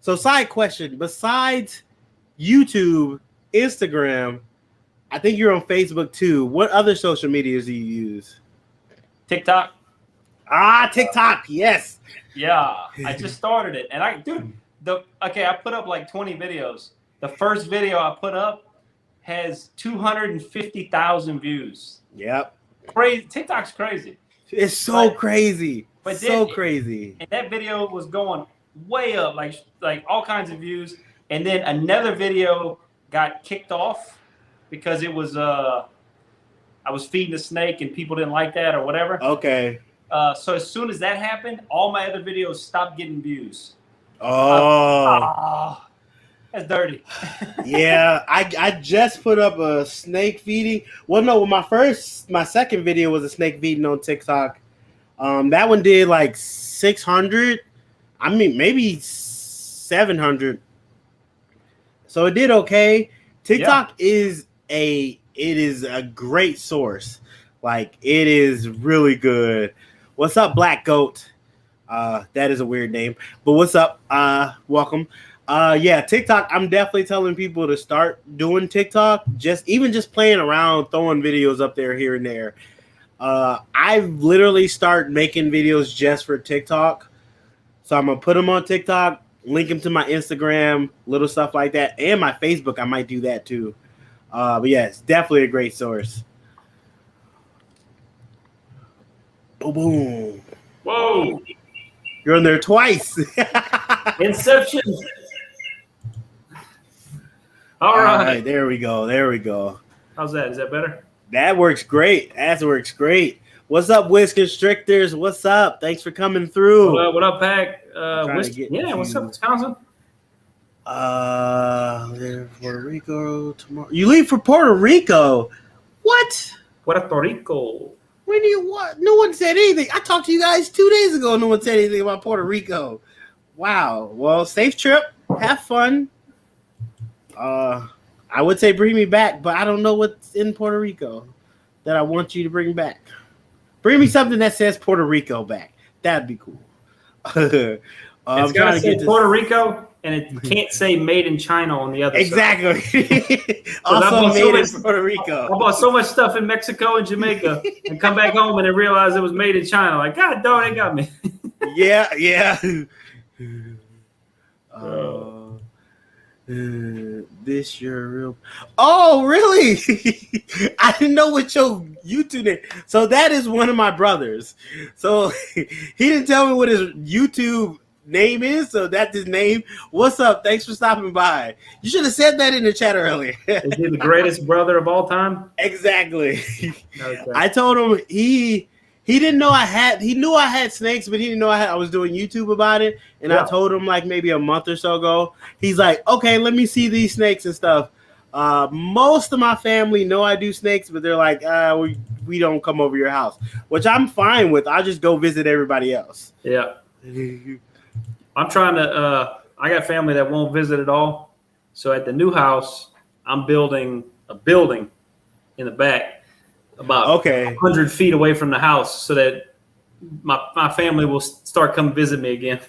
Speaker 1: So, side question: besides YouTube, Instagram, I think you're on Facebook too. What other social medias do you use?
Speaker 2: TikTok.
Speaker 1: TikTok. Yes.
Speaker 2: Yeah, I just started it, and I put up like 20 videos. The first video I put up has 250,000 views.
Speaker 1: Yep.
Speaker 2: Crazy. TikTok's crazy.
Speaker 1: It's so crazy.
Speaker 2: But
Speaker 1: so crazy.
Speaker 2: And that video was going way up, like all kinds of views. And then another video got kicked off because it was I was feeding a snake and people didn't like that or whatever.
Speaker 1: Okay.
Speaker 2: So as soon as that happened, all my other videos stopped getting views. That's dirty.
Speaker 1: Yeah, I just put up a snake feeding. Well, no, my second video was a snake feeding on TikTok. That one did like 600. I mean, maybe 700. So it did okay. TikTok is a great source. Like, it is really good. What's up, Black Goat? That is a weird name, but what's up? Welcome. TikTok. I'm definitely telling people to start doing TikTok. Just playing around, throwing videos up there here and there. I've literally started making videos just for TikTok. So I'm gonna put them on TikTok, link them to my Instagram, little stuff like that, and my Facebook. I might do that too. But yeah, it's definitely a great source. Boom, boom.
Speaker 2: Whoa.
Speaker 1: You're in there twice.
Speaker 2: Inception. All right.
Speaker 1: There we go.
Speaker 2: How's that? Is that better?
Speaker 1: That works great. What's up, Wiz Constrictors? What's up? Thanks for coming through.
Speaker 2: What up, PAC?
Speaker 1: What's
Speaker 2: up, Wisconsin?
Speaker 1: Live Puerto Rico tomorrow. You leave for Puerto Rico? What?
Speaker 2: Puerto Rico.
Speaker 1: When do you what? No one said anything. I talked to you guys 2 days ago. No one said anything about Puerto Rico. Wow. Well, safe trip. Have fun. I would say bring me back, but I don't know what's in Puerto Rico that I want you to bring back. Bring me something that says Puerto Rico back. That'd be cool.
Speaker 2: It's got to say Puerto Rico, and it can't say made in China on the other side.
Speaker 1: Exactly. Also made in Puerto Rico.
Speaker 2: I bought so much stuff in Mexico and Jamaica and come back home and then realize it was made in China. Like, God darn, they got me.
Speaker 1: Yeah. This your real? Oh, really? I didn't know what your YouTube name. So that is one of my brothers. So he didn't tell me what his YouTube name is. So that's his name. What's up? Thanks for stopping by. You should have said that in the chat earlier.
Speaker 2: Is he the greatest brother of all time?
Speaker 1: Exactly.
Speaker 2: Okay.
Speaker 1: I told him he didn't know he knew I had snakes, but he didn't know I was doing YouTube about it. And I told him like maybe a month or so ago. He's like, okay, let me see these snakes and stuff. Most of my family know I do snakes, but they're like, we don't come over your house, which I'm fine with. I'll just go visit everybody else.
Speaker 2: Yeah. I'm trying to, I got family that won't visit at all. So at the new house, I'm building a building in the back about 100 feet away from the house so that my family will start coming visit me again.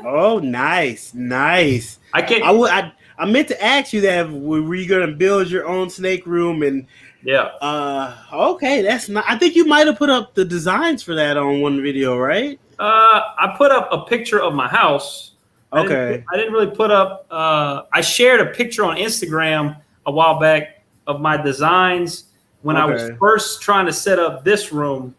Speaker 1: Oh, nice. I meant to ask you that. Were you going to build your own snake room? And okay, that's not. I think you might have put up the designs for that on one video, right?
Speaker 2: I put up a picture of my house.
Speaker 1: Okay.
Speaker 2: I didn't really put up. I shared a picture on Instagram a while back of my designs when I was first trying to set up this room,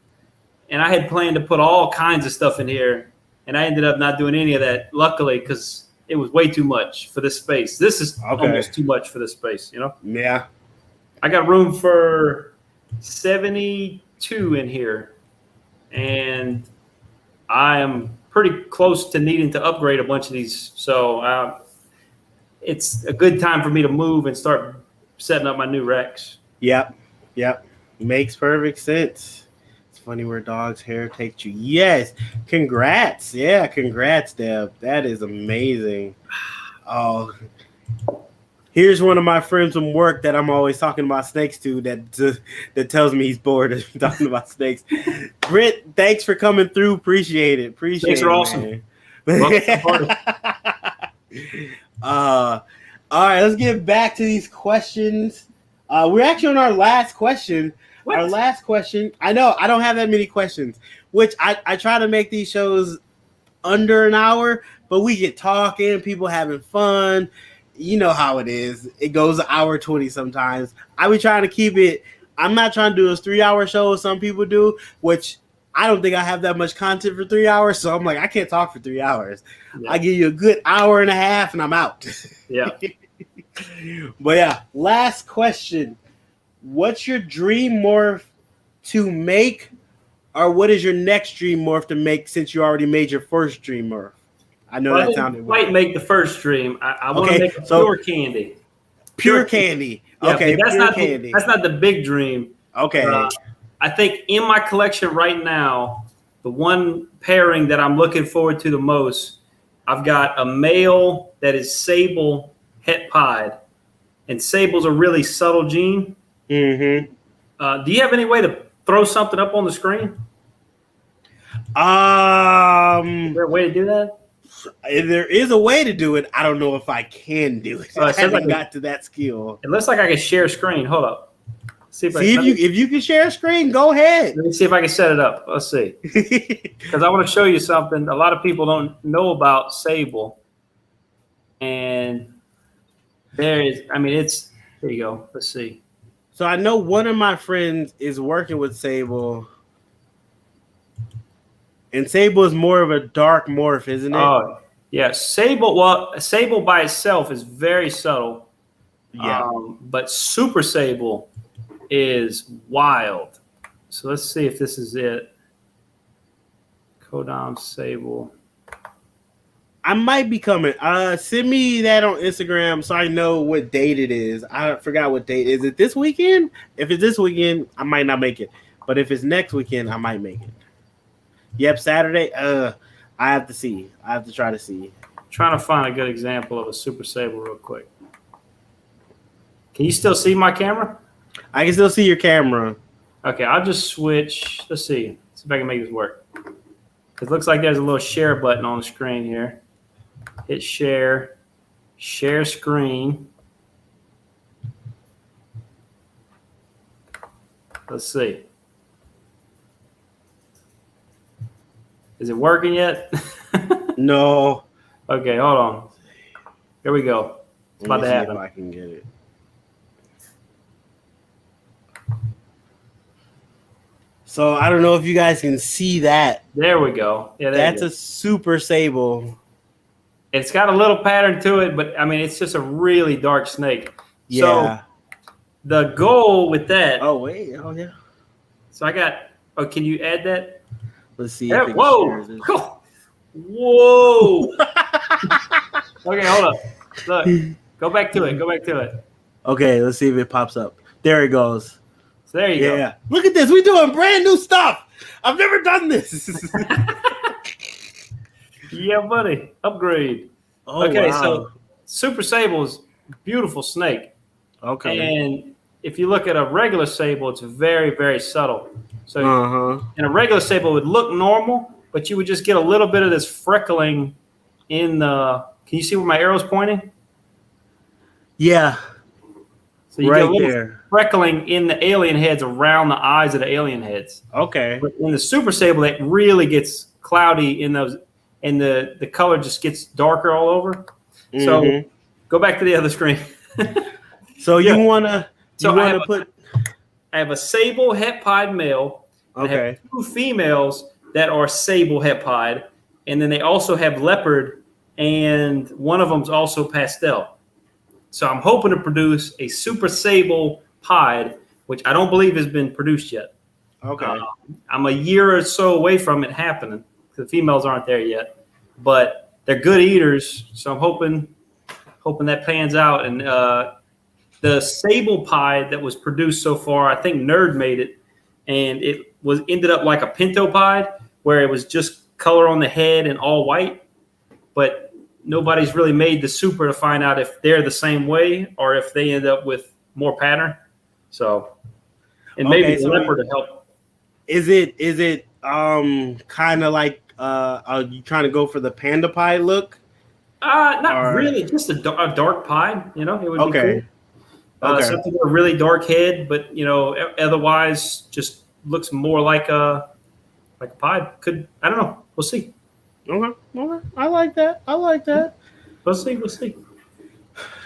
Speaker 2: and I had planned to put all kinds of stuff in here, and I ended up not doing any of that. Luckily, because it was way too much for this space. This is almost too much for this space, you know?
Speaker 1: Yeah.
Speaker 2: I got room for 72 in here, and I am pretty close to needing to upgrade a bunch of these. So it's a good time for me to move and start setting up my new racks.
Speaker 1: Yep. Makes perfect sense. It's funny where dog's hair takes you. Yes. Congrats. Yeah, congrats, Deb. That is amazing. Oh, here's one of my friends from work that I'm always talking about snakes to that tells me he's bored of talking about snakes. Britt, thanks for coming through. Appreciate it.
Speaker 2: Thanks are awesome.
Speaker 1: All right, let's get back to these questions. We're actually on our last question.
Speaker 2: What?
Speaker 1: Our last question. I know I don't have that many questions, which I try to make these shows under an hour, but we get talking, people having fun. You know how it is. It goes an hour 20 sometimes. I be trying to keep it. I'm not trying to do a 3-hour show as some people do, which I don't think I have that much content for 3 hours. So I'm like, I can't talk for 3 hours. Yeah. I give you a good hour and a half and I'm out.
Speaker 2: Yeah.
Speaker 1: But yeah, last question. What's your dream morph to make, or what is your next dream morph to make since you already made your first dream morph? I know that sounded weird.
Speaker 2: I might make the first dream. I want to make a pure candy.
Speaker 1: Pure candy.
Speaker 2: Yeah,
Speaker 1: okay,
Speaker 2: that's not candy. That's not the big dream.
Speaker 1: Okay.
Speaker 2: I think in my collection right now, the one pairing that I'm looking forward to the most, I've got a male that is sable het pied, and sable's a really subtle gene.
Speaker 1: Mm-hmm.
Speaker 2: Do you have any way to throw something up on the screen? Is there a way to do that?
Speaker 1: There is a way to do it. I don't know if I can do it. I haven't got to that skill.
Speaker 2: It looks like I can share screen. Hold up.
Speaker 1: If you can share a screen, go ahead.
Speaker 2: Let me see if I can set it up. Let's see. Because I want to show you something a lot of people don't know about sable. And there is, there you go. Let's see.
Speaker 1: So I know one of my friends is working with sable. And sable is more of a dark morph, isn't it?
Speaker 2: Oh, yeah. Sable by itself is very subtle.
Speaker 1: Yeah.
Speaker 2: But super sable is wild. So let's see if this is it. Codom sable.
Speaker 1: I might be coming. Send me that on Instagram so I know what date it is. I forgot what date. Is it this weekend? If it's this weekend, I might not make it. But if it's next weekend, I might make it. Yep, Saturday. I have to see. I have to try to see.
Speaker 2: Trying to find a good example of a Super Sable real quick. Can you still see my camera?
Speaker 1: I can still see your camera.
Speaker 2: Okay, I'll just switch. Let's see. See if I can make this work. It looks like there's a little share button on the screen here. Hit share. Share screen. Let's see. Is it working yet?
Speaker 1: No.
Speaker 2: Okay, hold on. Here we go. It's about to happen.
Speaker 1: If I can get it. So I don't know if you guys can see that.
Speaker 2: There we go. Yeah,
Speaker 1: that's a Super Sable.
Speaker 2: It's got a little pattern to it, but I mean, it's just a really dark snake.
Speaker 1: Yeah.
Speaker 2: So the goal with that.
Speaker 1: Oh wait. Oh yeah.
Speaker 2: So I got. Oh, can you add that?
Speaker 1: Let's see.
Speaker 2: Yeah, whoa. Whoa. Okay, hold up. Look. Go back to it. Go back to it.
Speaker 1: Okay, let's see if it pops up. There it goes.
Speaker 2: So there you go.
Speaker 1: Yeah. Look at this. We're doing brand new stuff. I've never done this.
Speaker 2: Yeah, buddy. Upgrade.
Speaker 1: Oh,
Speaker 2: okay,
Speaker 1: wow.
Speaker 2: So Super Sable is a beautiful snake.
Speaker 1: Okay.
Speaker 2: And if you look at a regular sable, it's very, very subtle. So in a regular sable, it would look normal, but you would just get a little bit of this freckling in the. Can you see where my arrow's pointing?
Speaker 1: Yeah.
Speaker 2: So you
Speaker 1: right
Speaker 2: get a little
Speaker 1: there.
Speaker 2: freckling in the alien heads around the eyes of the alien heads.
Speaker 1: Okay.
Speaker 2: But in the Super Sable, it really gets cloudy in those, and the color just gets darker all over. So go back to the other screen.
Speaker 1: So you wanna put?
Speaker 2: I have a sable het pied male.
Speaker 1: Okay.
Speaker 2: I have 2 females that are sable het pied, and then they also have leopard, and one of them's also pastel. So I'm hoping to produce a Super Sable pied, which I don't believe has been produced yet.
Speaker 1: Okay.
Speaker 2: I'm a year or so away from it happening. The females aren't there yet, but they're good eaters. So I'm hoping that pans out. And the sable pied that was produced so far, I think Nerd made it, and it ended up like a pinto pied, where it was just color on the head and all white, but nobody's really made the super to find out if they're the same way or if they end up with more pattern. So, and maybe the leopard to help.
Speaker 1: Is it kind of like are you trying to go for the panda pie look?
Speaker 2: Not really, just a dark pie. You know, it would be cool. Something with a really dark head, but otherwise just looks more like a pie. I don't know. We'll see.
Speaker 1: Okay. I like that.
Speaker 2: We'll see.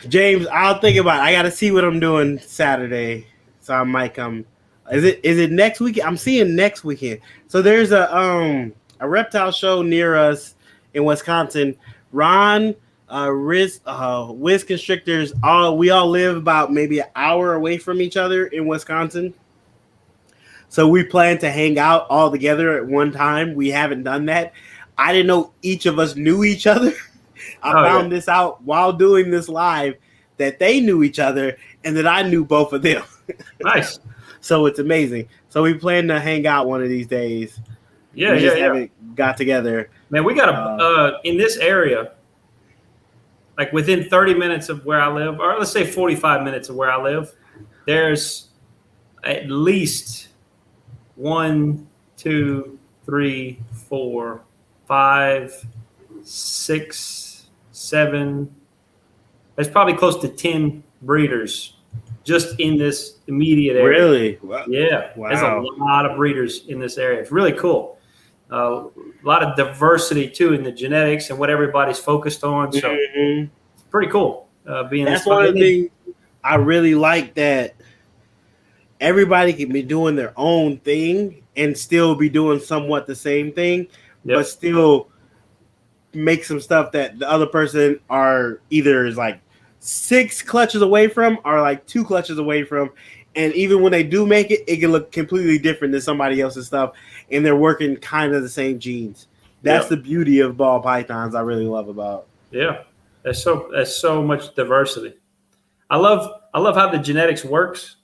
Speaker 1: James, I'll think about it. I got to see what I'm doing Saturday, so I might come. Is it next weekend? I'm seeing next weekend. So there's a reptile show near us in Wisconsin. Ron, Wiz Constrictors, we all live about maybe an hour away from each other in Wisconsin. So we plan to hang out all together at one time. We haven't done that. I didn't know each of us knew each other. I found this out while doing this live, that they knew each other and that I knew both of them.
Speaker 2: Nice.
Speaker 1: So it's amazing. So we plan to hang out one of these days.
Speaker 2: Yeah,
Speaker 1: we just haven't got together.
Speaker 2: Man, we got in this area, like within 30 minutes of where I live, or let's say 45 minutes of where I live, there's at least 1, 2, 3, 4, 5, 6, 7. There's probably close to 10 breeders just in this immediate area.
Speaker 1: Really? Wow.
Speaker 2: Yeah.
Speaker 1: Wow.
Speaker 2: There's a lot of breeders in this area. It's really cool. A lot of diversity too in the genetics and what everybody's focused on. So it's pretty cool. That's
Speaker 1: one of the things I really like, that everybody can be doing their own thing and still be doing somewhat the same thing, but still make some stuff that the other person are either is like 6 clutches away from or like 2 clutches away from. And even when they do make it, it can look completely different than somebody else's stuff. And they're working kind of the same genes. That's the beauty of ball pythons. I really love about.
Speaker 2: Yeah, there's so much diversity. I love how the genetics works.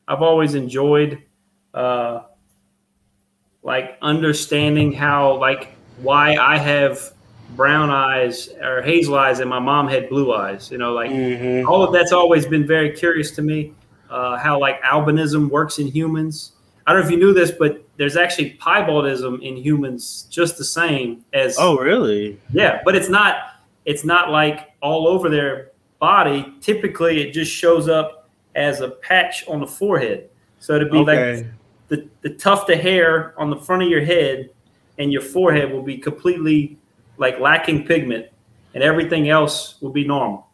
Speaker 2: I've always enjoyed like understanding how, like, why I have brown eyes or hazel eyes and my mom had blue eyes. You know, like all of that's always been very curious to me. How like albinism works in humans. I don't know if you knew this, but there's actually piebaldism in humans just the same as.
Speaker 1: Oh, really?
Speaker 2: Yeah, but it's not like all over their body. Typically, it just shows up as a patch on the forehead. So it'd be like the tuft of hair on the front of your head and your forehead will be completely like lacking pigment, and everything else will be normal.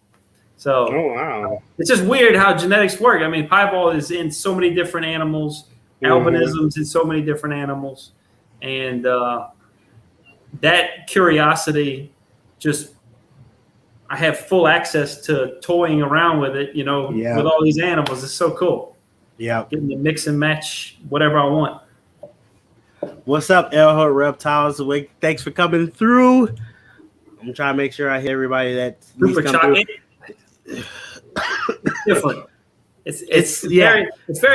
Speaker 2: So
Speaker 1: wow,
Speaker 2: it's just weird how genetics work. I mean, piebald is in so many different animals, albinism's in so many different animals, and that curiosity, just I have full access to toying around with it, you know, with all these animals. It's so cool.
Speaker 1: Yeah,
Speaker 2: getting to mix and match whatever I want.
Speaker 1: What's up, Elhood Reptiles? Thanks for coming through. I'm trying to make sure I hit everybody that's
Speaker 2: super chocolate. Different. It's very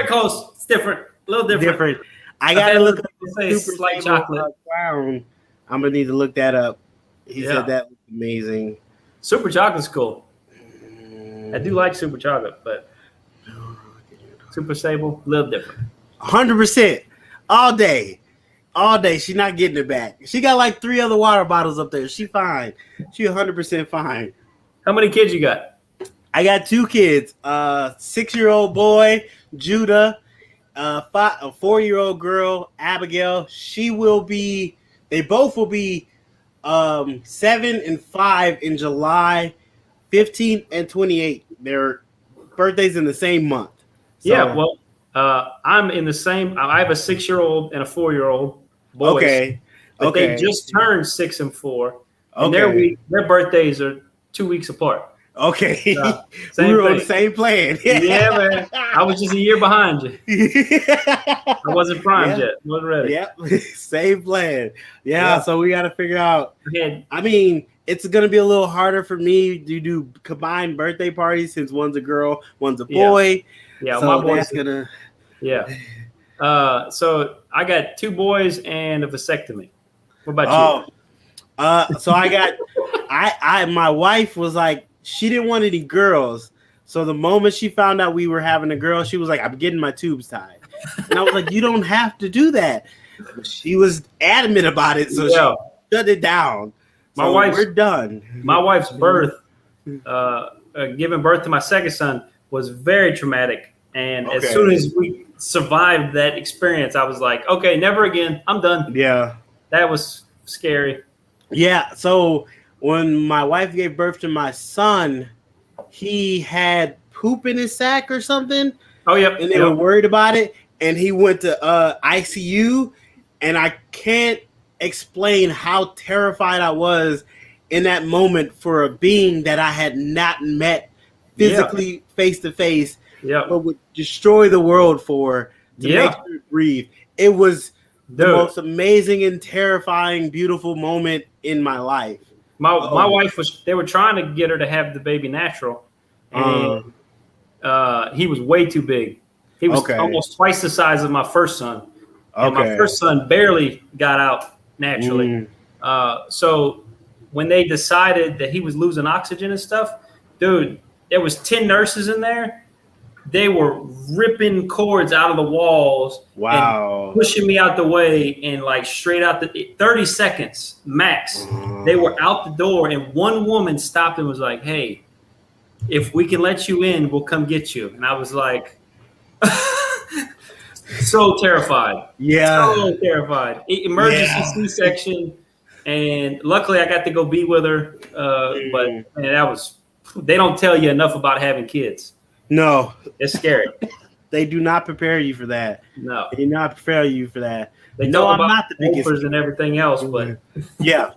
Speaker 2: close. It's different. A little different.
Speaker 1: I gotta look at
Speaker 2: the super light chocolate.
Speaker 1: Clown. I'm gonna need to look that up. He said that was amazing.
Speaker 2: Super chocolate's cool. I do like super chocolate, but super sable, a little different.
Speaker 1: 100%. All day. She's not getting it back. She got like 3 other water bottles up there. She fine. She 100% fine.
Speaker 2: How many kids you got?
Speaker 1: I got 2 kids. 6-year-old boy, Judah. A 4-year-old girl, Abigail. They both will be 7 and 5 in July, 15 and 28. Their birthdays in the same month. So,
Speaker 2: yeah, well, I'm in the same. I have a 6-year-old and a 4-year-old boys.
Speaker 1: Okay.
Speaker 2: But they just turned 6 and 4. And their birthdays are 2 weeks apart.
Speaker 1: Okay.
Speaker 2: We
Speaker 1: were on the same plan.
Speaker 2: Yeah, man. I was just a year behind you. I wasn't primed yet. Wasn't ready.
Speaker 1: Yep. Same plan. Yeah, so we got to figure out. I mean, it's going to be a little harder for me to do combined birthday parties since one's a girl, one's a boy.
Speaker 2: Yeah,
Speaker 1: so
Speaker 2: my boys.
Speaker 1: That's going to.
Speaker 2: Yeah. So I got 2 boys and a vasectomy. What about
Speaker 1: you? So I got, my wife was like, she didn't want any girls. So the moment she found out we were having a girl, she was like, I'm getting my tubes tied. And I was like, you don't have to do that. But she was adamant about it. So she shut it down. We're done.
Speaker 2: My wife's birth, giving birth to my second son was very traumatic. And as soon as we survived that experience, I was like, okay, never again. I'm done.
Speaker 1: Yeah.
Speaker 2: That was scary.
Speaker 1: Yeah. So when my wife gave birth to my son, he had poop in his sack or something.
Speaker 2: Oh, yep.
Speaker 1: And they were worried about it. And he went to ICU. And I can't explain how terrified I was in that moment for a being that I had not met physically face to face, but would destroy the world to make her breathe. It was the most amazing and terrifying, beautiful moment in my life.
Speaker 2: My wife they were trying to get her to have the baby natural, and he was way too big. He was almost twice the size of my first son. And my first son barely got out naturally. So when they decided that he was losing oxygen and stuff, dude, there was 10 nurses in there. They were ripping cords out of the walls and pushing me out the way, and like straight out 30 seconds max. They were out the door, and one woman stopped and was like, hey, if we can let you in, we'll come get you. And I was like, so terrified. So terrified. Emergency C-section. And luckily I got to go be with her. But man, they don't tell you enough about having kids.
Speaker 1: No.
Speaker 2: It's scary.
Speaker 1: They do not prepare you for that.
Speaker 2: No.
Speaker 1: They do not prepare you for that.
Speaker 2: They know I'm not the biggest and everything else, but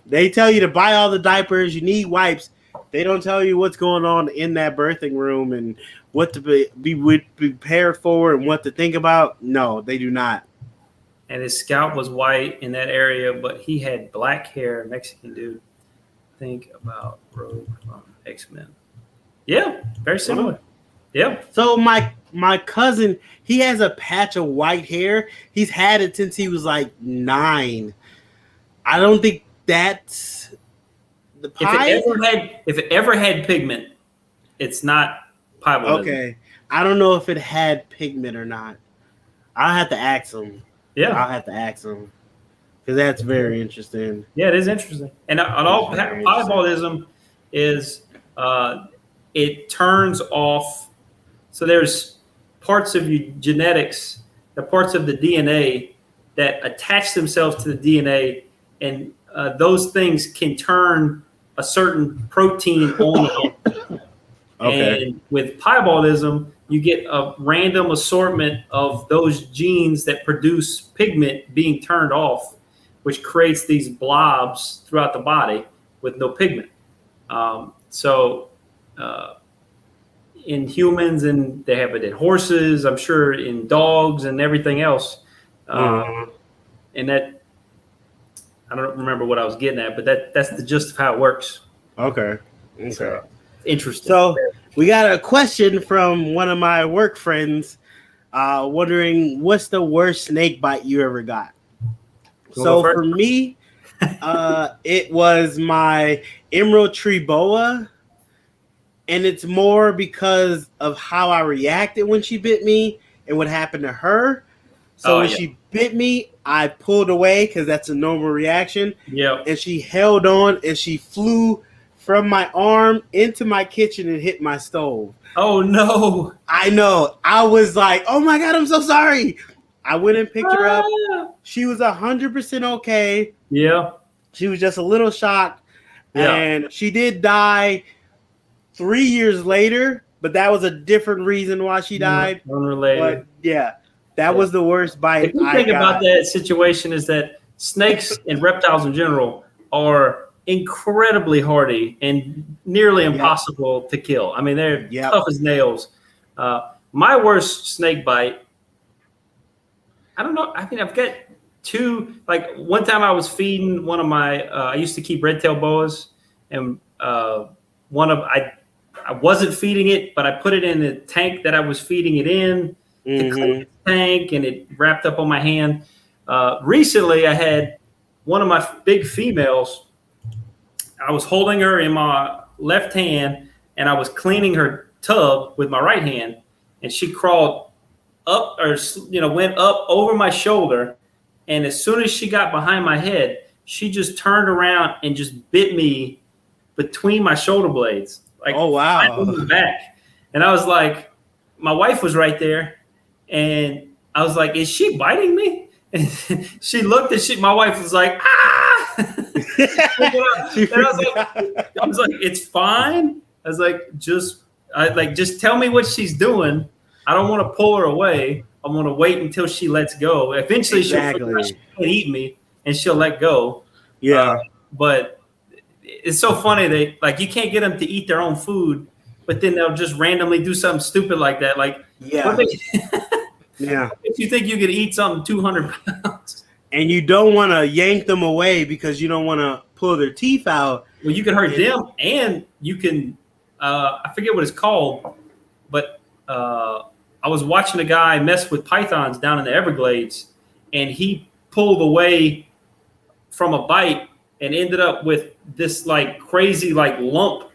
Speaker 1: they tell you to buy all the diapers, you need wipes. They don't tell you what's going on in that birthing room and what to be prepared for and what to think about. No, they do not.
Speaker 2: and his scalp was white in that area, but he had black hair. Mexican dude. Think about Rogue from X-Men. Yeah, very similar. Yeah.
Speaker 1: So my cousin, he has a patch of white hair. He's had it since he was like 9. I don't think that's the pie.
Speaker 2: If it ever had pigment, it's not piebaldism.
Speaker 1: Okay. I don't know if it had pigment or not. I'll have to ask him.
Speaker 2: Yeah.
Speaker 1: I'll have to ask him. Because that's very interesting.
Speaker 2: Yeah, it is interesting. And all piebaldism is it turns off. So there's parts of your genetics, the parts of the DNA that attach themselves to the DNA, and those things can turn a certain protein on. Okay. And with piebaldism, you get a random assortment of those genes that produce pigment being turned off, which creates these blobs throughout the body with no pigment. In humans, and they have it in horses, I'm sure in dogs and everything else. And that, I don't remember what I was getting at, but that's the gist of how it works.
Speaker 1: Okay.
Speaker 2: So, interesting.
Speaker 1: So we got a question from one of my work friends wondering what's the worst snake bite you ever got? So for me, it was my emerald tree boa, and it's more because of how I reacted when she bit me and what happened to her. So when she bit me, I pulled away because that's a normal reaction.
Speaker 2: Yeah.
Speaker 1: And she held on and she flew from my arm into my kitchen and hit my stove.
Speaker 2: Oh no.
Speaker 1: I know. I was like, oh my God, I'm so sorry. I went and picked her up. She was 100% okay.
Speaker 2: Yeah.
Speaker 1: She was just a little shocked. Yeah. And she did die 3 years later, but that was a different reason why she died.
Speaker 2: Unrelated.
Speaker 1: But yeah, that was the worst bite.
Speaker 2: The thing about that situation is that snakes and reptiles in general are incredibly hardy and nearly impossible to kill. I mean, they're tough as nails. My worst snake bite, I don't know. I mean, I've got 2. Like one time I was feeding one of my, I used to keep red-tailed boas, and I wasn't feeding it, but I put it in the tank that I was feeding it in, to clean the tank, and it wrapped up on my hand. Recently, I had one of my big females. I was holding her in my left hand, and I was cleaning her tub with my right hand, and she crawled up, or went up over my shoulder, and as soon as she got behind my head, she just turned around and just bit me between my shoulder blades. Like,
Speaker 1: oh wow!
Speaker 2: Back, and I was like, my wife was right there, and I was like, "Is she biting me?" And she looked at my wife was like, "Ah!" And I was like, "It's fine." I was like, just tell me what she's doing. I don't want to pull her away. I want to wait until she lets go. Eventually, she'll eat me, and she'll let go.
Speaker 1: Yeah,
Speaker 2: but it's so funny that you can't get them to eat their own food, but then they'll just randomly do something stupid like that. Like,
Speaker 1: yeah.
Speaker 2: If you think you could eat something 200 pounds,
Speaker 1: and you don't want to yank them away because you don't want to pull their teeth out.
Speaker 2: Well, you can hurt them, and you can. I forget what it's called, but I was watching a guy mess with pythons down in the Everglades, and he pulled away from a bite and ended up with this crazy lump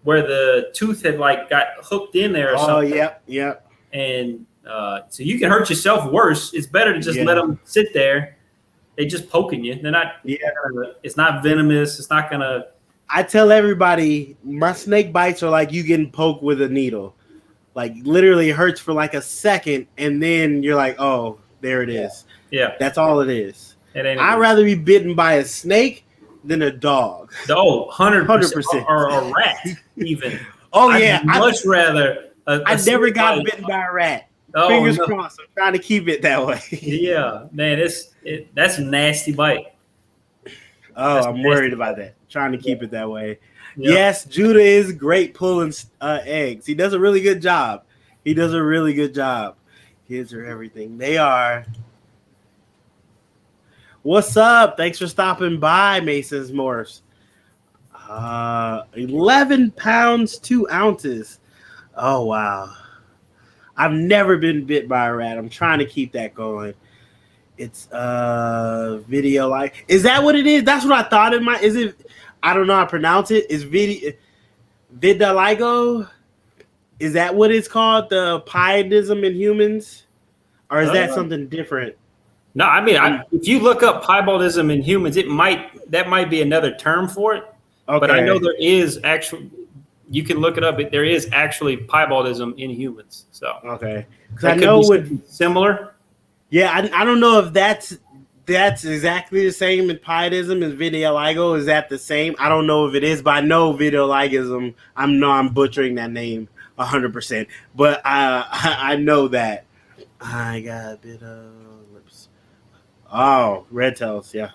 Speaker 2: where the tooth had got hooked in there or something.
Speaker 1: Oh, yep.
Speaker 2: And so you can hurt yourself worse. It's better to just let them sit there. They just poking you. They're not. Yeah. It's not venomous. It's not gonna.
Speaker 1: I tell everybody my snake bites are like you getting poked with a needle. Like literally it hurts for a second, and then you're like, oh, there it is.
Speaker 2: Yeah.
Speaker 1: That's all it is.
Speaker 2: I'd
Speaker 1: rather be bitten by a snake than a dog.
Speaker 2: Oh, 100%. Or a rat, even.
Speaker 1: I'd
Speaker 2: much rather.
Speaker 1: I never got bitten by a rat. Fingers crossed. I'm trying to keep it that way.
Speaker 2: Yeah, man, that's a nasty bite.
Speaker 1: Oh, I'm worried about that. Trying to keep it that way. Yep. Yes, Judah is great pulling eggs. He does a really good job. Kids are everything. They are. What's up? Thanks for stopping by, Mason's Morphs. 11 pounds, 2 ounces. Oh, wow. I've never been bit by a rat. I'm trying to keep that going. It's video like. Is that what it is? That's what I thought it might. Is it? I don't know how to pronounce it. Is vitiligo? Is that what it's called? The pietism in humans? Or is that something different?
Speaker 2: No, I mean, if you look up piebaldism in humans, that might be another term for it. Okay. But I know there is actually, you can look it up. There is actually piebaldism in humans. So
Speaker 1: okay, because I know what
Speaker 2: similar.
Speaker 1: Yeah, I don't know if that's exactly the same in pietism as vitiligo. Is that the same? I don't know if it is, but I know vitiligism. I'm butchering that name 100%, but I know that. I got a bit of lips. Oh, red tails, yeah.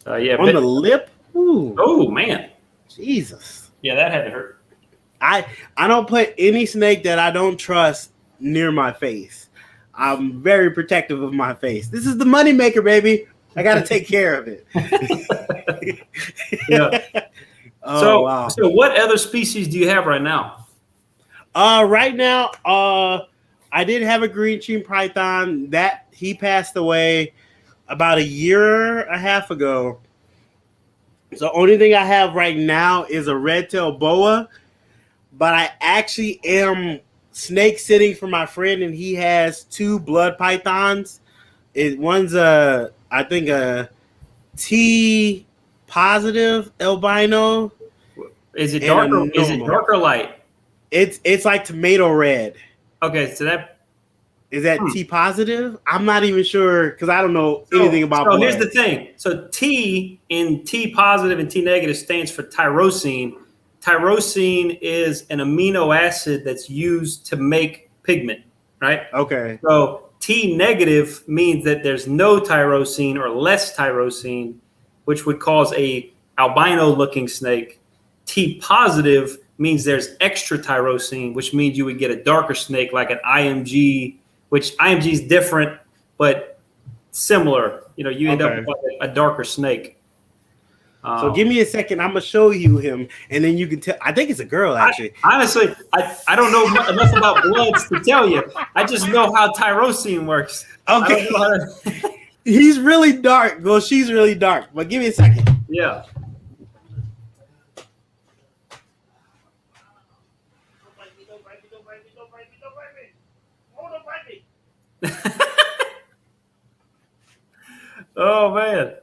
Speaker 2: Yeah,
Speaker 1: on the lip. Ooh.
Speaker 2: Oh man,
Speaker 1: Jesus.
Speaker 2: Yeah, that had to hurt.
Speaker 1: I don't put any snake that I don't trust near my face. I'm very protective of my face. This is the money maker, baby. I got to take care of it.
Speaker 2: Yeah.
Speaker 1: Oh, wow.
Speaker 2: So what other species do you have right now?
Speaker 1: Right now, I did have a green chin python that he passed away about a year and a half ago. So the only thing I have right now is a red-tailed boa, but I actually am snake sitting for my friend, and he has 2 blood pythons. One's I think a T positive albino.
Speaker 2: Is it dark or is it dark or light?
Speaker 1: It's like tomato red.
Speaker 2: Okay, so that
Speaker 1: is that T positive? I'm not even sure because I don't know anything about blood.
Speaker 2: So here's the thing. So T in T positive and T negative stands for tyrosine. Tyrosine is an amino acid that's used to make pigment, right?
Speaker 1: Okay.
Speaker 2: So T negative means that there's no tyrosine or less tyrosine, which would cause a albino looking snake. T positive means there's extra tyrosine, which means you would get a darker snake like an IMG, which IMG is different, but similar. You know, you end up with a darker snake.
Speaker 1: So give me a second. I'm going to show you him, and then you can tell. I think it's a girl, actually.
Speaker 2: Honestly, I don't know enough about bloods to tell you. I just know how tyrosine works.
Speaker 1: Okay. He's really dark. Well, she's really dark, but give me a second.
Speaker 2: Yeah. Oh man,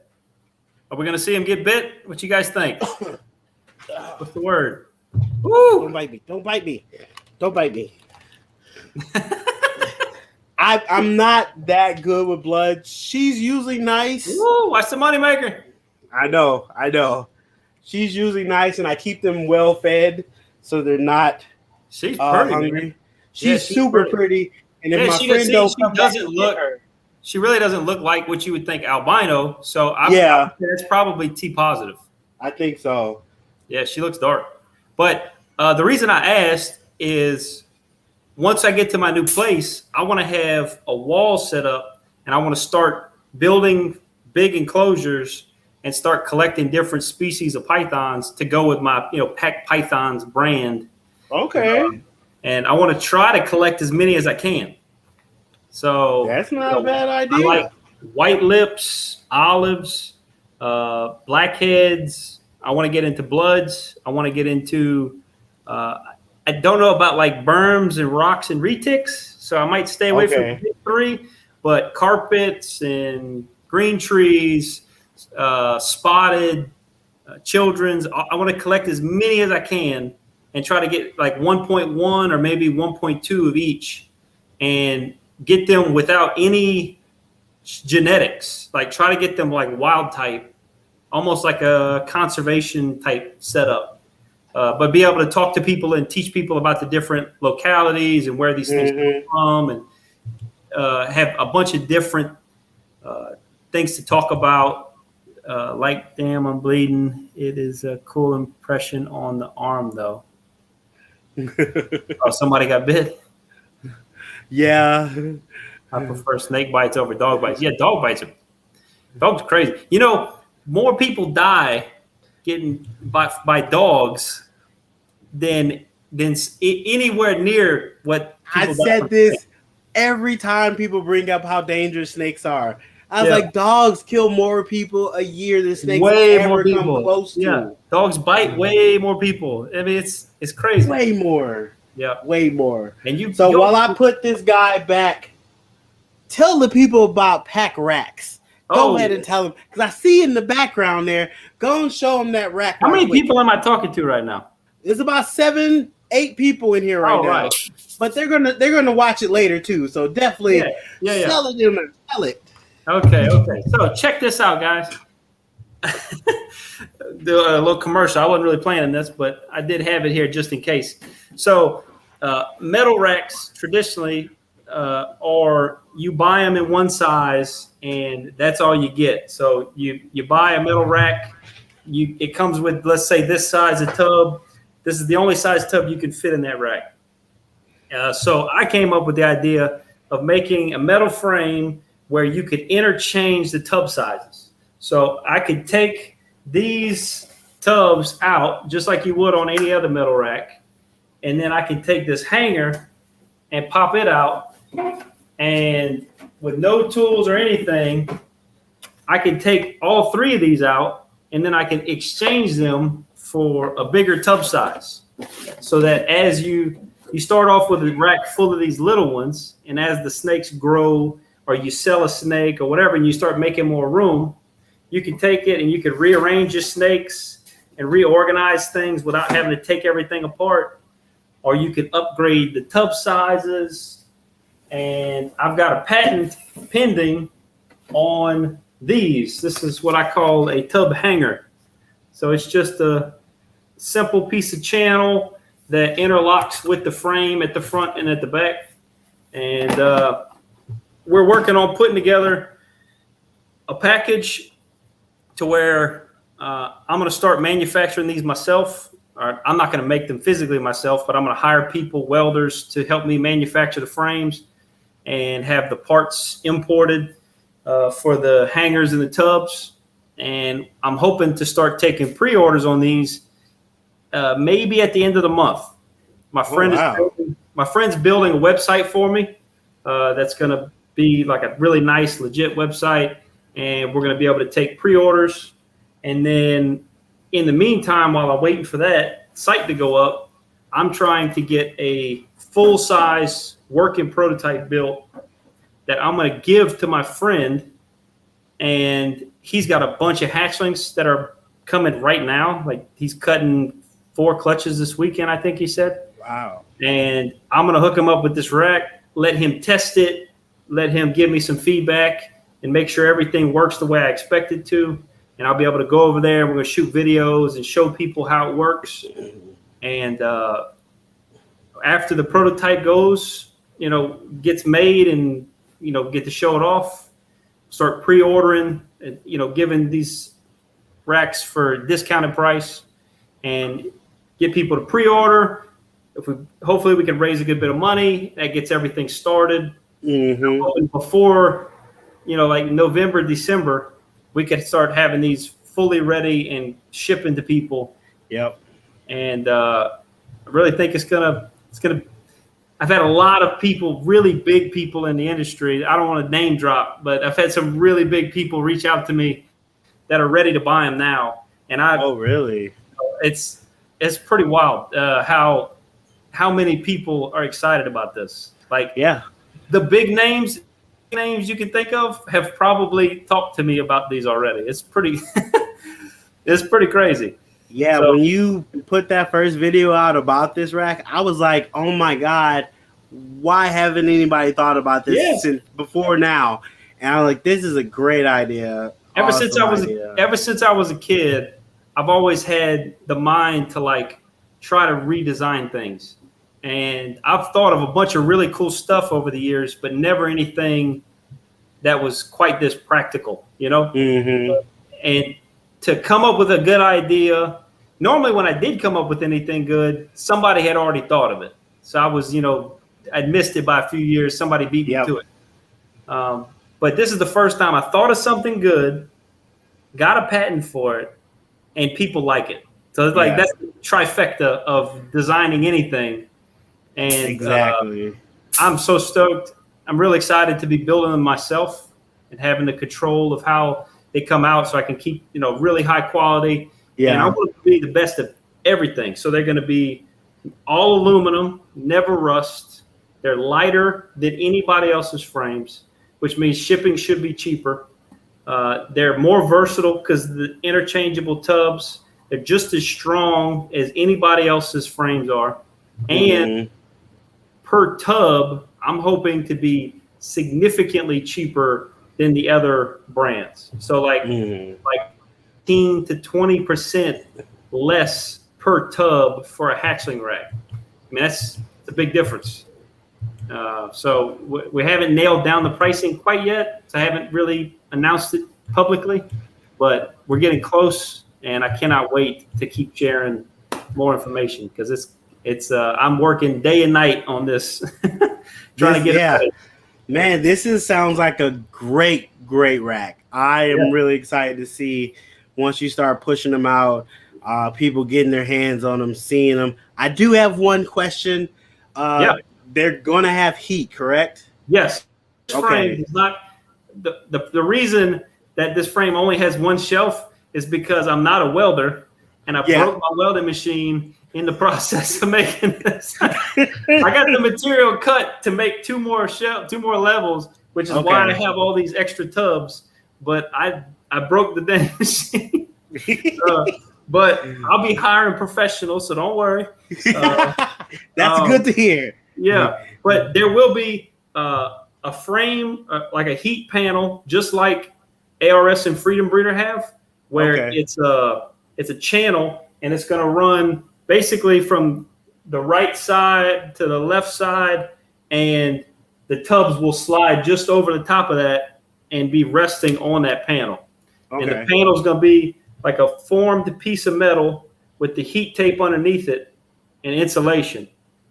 Speaker 2: are we gonna see him get bit? What you guys think? What's the word?
Speaker 1: Woo! Don't bite me! Don't bite me! Don't bite me! I'm not that good with blood. She's usually nice.
Speaker 2: Woo! Watch the money maker.
Speaker 1: I know. She's usually nice, and I keep them well fed so they're not
Speaker 2: she's pretty,
Speaker 1: hungry.
Speaker 2: Man.
Speaker 1: She's super pretty. And if my friend doesn't
Speaker 2: look, she really doesn't look like what you would think albino. So that's probably T positive.
Speaker 1: I think so.
Speaker 2: Yeah, she looks dark. But the reason I asked is once I get to my new place, I want to have a wall set up, and I want to start building big enclosures and start collecting different species of pythons to go with my PAC Pythons brand.
Speaker 1: Okay.
Speaker 2: And I want to try to collect as many as I can. So
Speaker 1: that's not a bad idea.
Speaker 2: I like white lips, olives, blackheads. I want to get into bloods. I want to get into. I don't know about like berms and rocks and retics, so I might stay away from the big 3. But carpets and green trees, spotted, children's. I want to collect as many as I can and try to get like 1.1 or maybe 1.2 of each, and get them without any genetics. Like try to get them like wild type, almost like a conservation type setup. But be able to talk to people and teach people about the different localities and where these things come from, and have a bunch of different things to talk about. Like, damn, I'm bleeding. It is a cool impression on the arm, though. Oh, somebody got bit.
Speaker 1: Yeah.
Speaker 2: I prefer snake bites over dog bites. Yeah, dog bites are. Dogs are crazy. You know, more people die getting by dogs than anywhere near what people
Speaker 1: I
Speaker 2: die
Speaker 1: said
Speaker 2: from.
Speaker 1: this every time people bring up how dangerous snakes are. I was
Speaker 2: Yeah.
Speaker 1: like, dogs kill more people a year than snakes
Speaker 2: Way more
Speaker 1: ever come
Speaker 2: people.
Speaker 1: close
Speaker 2: Yeah,
Speaker 1: to.
Speaker 2: dogs bite way more people. I mean, it's crazy.
Speaker 1: Way more.
Speaker 2: Yeah,
Speaker 1: Way more.
Speaker 2: and you
Speaker 1: So
Speaker 2: go.
Speaker 1: while I put this guy back, tell the people about PAC racks. Go
Speaker 2: Oh,
Speaker 1: ahead and tell them, because I see in the background there. Go and show them that rack.
Speaker 2: how
Speaker 1: right
Speaker 2: many
Speaker 1: quick.
Speaker 2: people am I talking to right now?
Speaker 1: There's about 7, 8 people in here right
Speaker 2: Oh,
Speaker 1: now.
Speaker 2: right.
Speaker 1: But they're gonna watch it later too. So definitely sell it to them. Sell it.
Speaker 2: Okay. So check this out, guys. Do a little commercial. I wasn't really planning this, but I did have it here just in case. So metal racks traditionally are you buy them in one size and that's all you get. So you buy a metal rack. It comes with, let's say, this size of tub. This is the only size tub you can fit in that rack. So I came up with the idea of making a metal frame where you could interchange the tub sizes. So I could take these tubs out just like you would on any other metal rack. And then I can take this hanger and pop it out. And with no tools or anything, I can take all 3 of these out and then I can exchange them for a bigger tub size. So that as you start off with a rack full of these little ones, and as the snakes grow or you sell a snake or whatever, and you start making more room, you can take it and you can rearrange your snakes and reorganize things without having to take everything apart. Or you can upgrade the tub sizes. And I've got a patent pending on these. This is what I call a tub hanger. So it's just a simple piece of channel that interlocks with the frame at the front and at the back. And we're working on putting together a package to where I'm going to start manufacturing these myself. I'm not going to make them physically myself, but I'm going to hire people, welders, to help me manufacture the frames and have the parts imported for the hangers and the tubs. And I'm hoping to start taking pre-orders on these maybe at the end of the month. My friend's building a website for me that's going to be like a really nice, legit website, and we're going to be able to take pre-orders. And then in the meantime, while I'm waiting for that site to go up, I'm trying to get a full-size working prototype built that I'm going to give to my friend. And he's got a bunch of hatchlings that are coming right now. Like he's cutting 4 clutches this weekend, I think he said.
Speaker 1: Wow.
Speaker 2: And I'm going to hook him up with this rack, let him test it, let him give me some feedback and make sure everything works the way I expect it to. And I'll be able to go over there. We're going to shoot videos and show people how it works. And after the prototype goes, gets made and, get to show it off, start pre-ordering, and, giving these racks for a discounted price and get people to pre-order. Hopefully we can raise a good bit of money. That gets everything started.
Speaker 1: Mm-hmm.
Speaker 2: Before, like November, December, we can start having these fully ready and shipping to people.
Speaker 1: Yep.
Speaker 2: And I really think it's gonna. I've had a lot of people, really big people in the industry. I don't want to name drop, but I've had some really big people reach out to me that are ready to buy them now. And
Speaker 1: Oh, really?
Speaker 2: It's pretty wild how many people are excited about this. Like,
Speaker 1: yeah,
Speaker 2: the big names you can think of have probably talked to me about these already. It's pretty it's pretty crazy.
Speaker 1: Yeah,
Speaker 2: So,
Speaker 1: when you put that first video out about this rack, I was like, oh my God, why haven't anybody thought about this since before now? And I was like, this is a great idea.
Speaker 2: Ever since I was a kid, I've always had the mind to like try to redesign things. And I've thought of a bunch of really cool stuff over the years, but never anything that was quite this practical,
Speaker 1: Mm-hmm.
Speaker 2: And to come up with a good idea, normally when I did come up with anything good, somebody had already thought of it. So I was, I'd missed it by a few years. Somebody beat me to it. But this is the first time I thought of something good.
Speaker 3: got a patent for it, and people like it. So it's like that's the trifecta of designing anything. And
Speaker 1: exactly.
Speaker 3: I'm so stoked. I'm really excited to be building them myself and having the control of how they come out, so I can keep, really high quality.
Speaker 1: Yeah.
Speaker 3: And I want to be the best of everything. So they're going to be all aluminum, never rust. They're lighter than anybody else's frames, which means shipping should be cheaper. They're more versatile because the interchangeable tubs, they're just as strong as anybody else's frames are. And per tub, I'm hoping to be significantly cheaper than the other brands. So like 15 to 20% less per tub for a hatchling rack. I mean, that's a big difference. So we haven't nailed down the pricing quite yet. So I haven't really announced it publicly, but we're getting close, and I cannot wait to keep sharing more information because I'm working day and night on this, trying to get it ready.
Speaker 1: Man, sounds like a great rack. I am really excited to see once you start pushing them out, people getting their hands on them, seeing them. I do have one question. They're going to have heat, correct?
Speaker 3: Yes. This frame is not the reason that this frame only has one shelf is because I'm not a welder, and I broke my welding machine in the process of making this. I got the material cut to make two more levels, which is why I have all these extra tubs. But I broke the dang machine. But I'll be hiring professionals, so don't worry.
Speaker 1: That's good to hear.
Speaker 3: Yeah, but there will be a frame, like a heat panel, just like ARS and Freedom Breeder have, where it's a channel, and it's going to run basically from the right side to the left side, and the tubs will slide just over the top of that and be resting on that panel. And the panel is going to be like a formed piece of metal with the heat tape underneath it and insulation.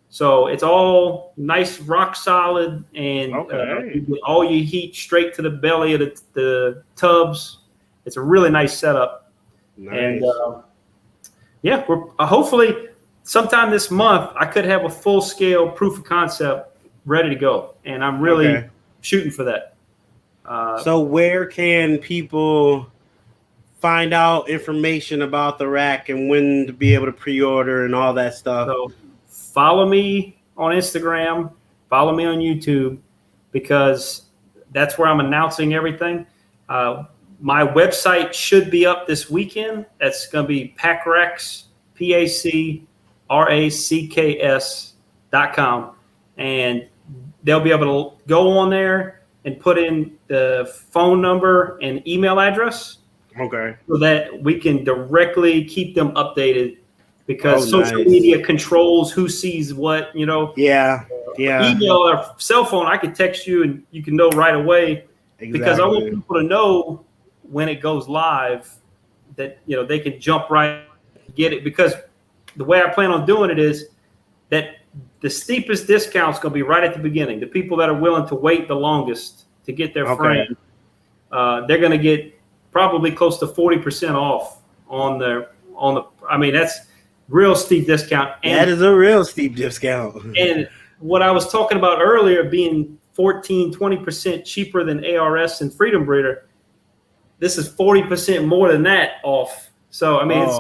Speaker 3: So it's all nice, rock solid, and you get all your heat straight to the belly of the tubs. It's a really nice setup.
Speaker 1: Nice.
Speaker 3: And we're hopefully sometime this month I could have a full-scale proof of concept ready to go, and I'm really shooting for that.
Speaker 1: So where can people find out information about the rack and when to be able to pre-order and all that stuff?
Speaker 3: So follow me on Instagram, follow me on YouTube, because that's where I'm announcing everything. My website should be up this weekend. That's going to be PACRACS, PACRACS.com. And they'll be able to go on there and put in the phone number and email address. So that we can directly keep them updated, because social media controls who sees what, Email or cell phone, I can text you and you can know right away. Because I want people to know when it goes live that, they can jump right, get it. Because the way I plan on doing it is that the steepest discount is going to be right at the beginning. The people that are willing to wait the longest to get their frame, they're going to get probably close to 40% off on the. I mean, that's real steep discount. And
Speaker 1: that is a real steep discount.
Speaker 3: And what I was talking about earlier being 14-20% cheaper than ARS and Freedom Breeder, this is 40% more than that off. So I mean, it's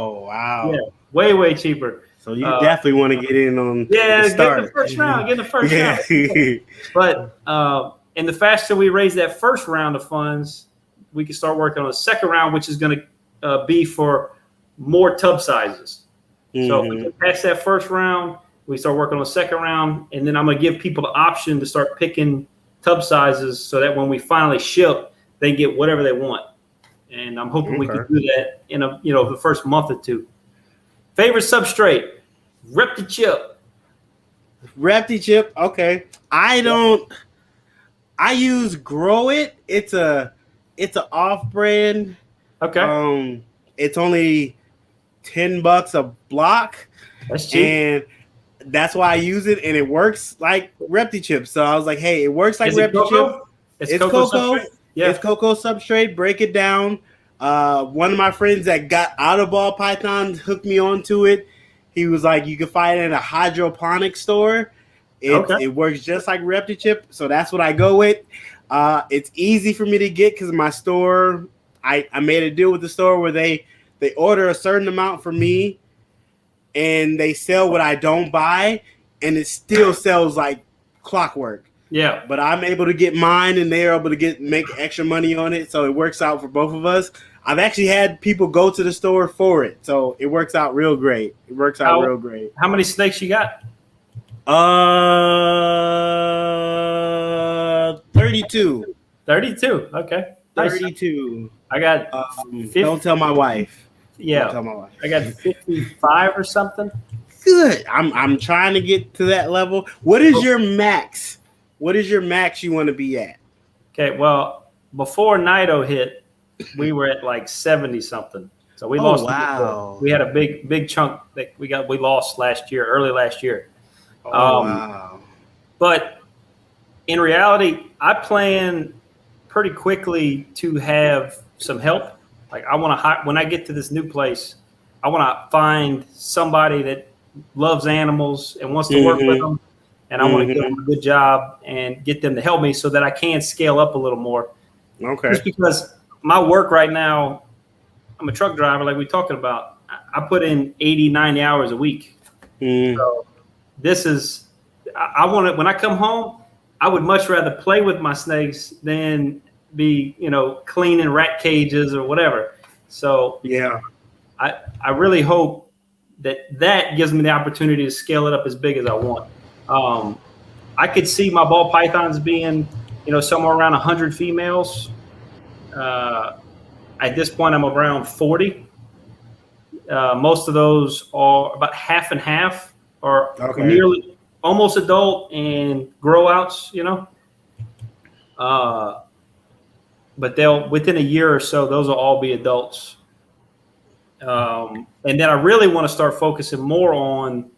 Speaker 3: way cheaper.
Speaker 1: So you definitely want to get in on the start.
Speaker 3: Get the first round. But and the faster we raise that first round of funds, we can start working on the second round, which is going to be for more tub sizes. So if we can pass that first round, we start working on the second round, and then I'm going to give people the option to start picking tub sizes so that when we finally ship, they get whatever they want. And I'm hoping we can do that in the first month or two. Favorite substrate, Repti-Chip.
Speaker 1: Repti-Chip, okay. I use Grow It. It's an off-brand.
Speaker 3: Okay.
Speaker 1: It's only $10 a block.
Speaker 3: That's cheap.
Speaker 1: And that's why I use it, and it works like Repti-Chip. So I was like, hey, it works like Repti-Chip. It's cocoa.
Speaker 3: Yeah.
Speaker 1: It's cocoa substrate. Break it down. One of my friends that got out of ball pythons hooked me onto it. He was like, you can find it in a hydroponic store. It works just like ReptiChip, so that's what I go with. It's easy for me to get because my store, I made a deal with the store where they order a certain amount for me, and they sell what I don't buy, and it still sells like clockwork.
Speaker 3: Yeah.
Speaker 1: But I'm able to get mine, and they're able to make extra money on it, so it works out for both of us. I've actually had people go to the store for it, so it works out real great. Real great.
Speaker 3: How many snakes you got?
Speaker 1: 32.
Speaker 3: 32. Okay.
Speaker 1: 32.
Speaker 3: I got.
Speaker 1: Don't tell my wife.
Speaker 3: Yeah.
Speaker 1: Don't tell my wife.
Speaker 3: I got 55 or something.
Speaker 1: Good. I'm trying to get to that level. What is your max? What is your max you want to be at?
Speaker 3: Okay. Well, before Nido hit, we were at like 70 something. So we lost.
Speaker 1: Wow.
Speaker 3: We had a big chunk that we lost early last year.
Speaker 1: Wow.
Speaker 3: But in reality, I plan pretty quickly to have some help. Like I want to when I get to this new place, I want to find somebody that loves animals and wants to work with them, and I want to give them a good job and get them to help me so that I can scale up a little more.
Speaker 1: Okay.
Speaker 3: Just because my work right now, I'm a truck driver, like we're talking about. I put in 80, 90 hours a week. So this is, I want to, when I come home, I would much rather play with my snakes than be, cleaning rat cages or whatever. So
Speaker 1: yeah,
Speaker 3: I really hope that gives me the opportunity to scale it up as big as I want. I could see my ball pythons being, somewhere around 100 females. At this point, I'm around 40. Most of those are about half and half, or nearly almost adult and grow outs, but they'll within a year or so, those will all be adults. And then I really want to start focusing more on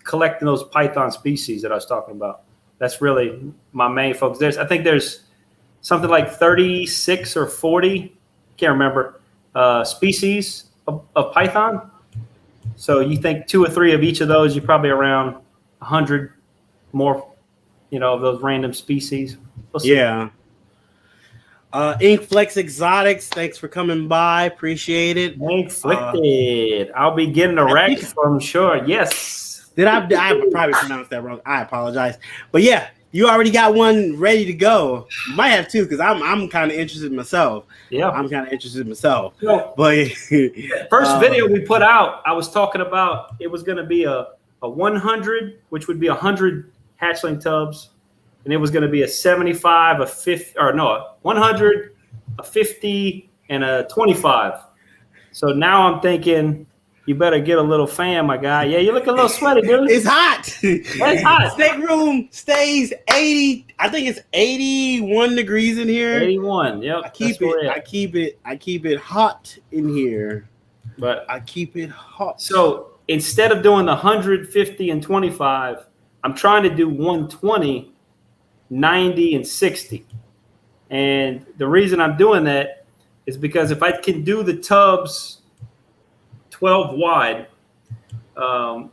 Speaker 3: collecting those python species that I was talking about. That's really my main focus. I think there's something like 36 or 40, can't remember, species of python. So you think 2 or 3 of each of those, you're probably around 100 more, of those random species. We'll see.
Speaker 1: Yeah. Inkflex Exotics, thanks for coming by. Appreciate it.
Speaker 3: Inflicted. I'll be getting a rack from sure. Yes.
Speaker 1: I probably pronounced that wrong. I apologize. But yeah, you already got one ready to go. You might have 2 because I'm kind of interested myself.
Speaker 3: Yeah.
Speaker 1: I'm kind of interested myself.
Speaker 3: So,
Speaker 1: but
Speaker 3: first video we put out, I was talking about it was going to be a 100, which would be 100 hatchling tubs. And it was going to be a 75, a 50, or no, a 100, a 50, and a 25. So now I'm thinking, you better get a little fan, my guy. Yeah, you look a little sweaty, dude.
Speaker 1: It's hot.
Speaker 3: It's hot.
Speaker 1: Snake room stays 80. I think it's 81 degrees in here.
Speaker 3: 81. Yep.
Speaker 1: I keep it hot in here.
Speaker 3: But
Speaker 1: I keep it hot.
Speaker 3: So instead of doing the 100, 50, and 25, I'm trying to do 120, 90, and 60. And the reason I'm doing that is because if I can do the tubs 12 wide, I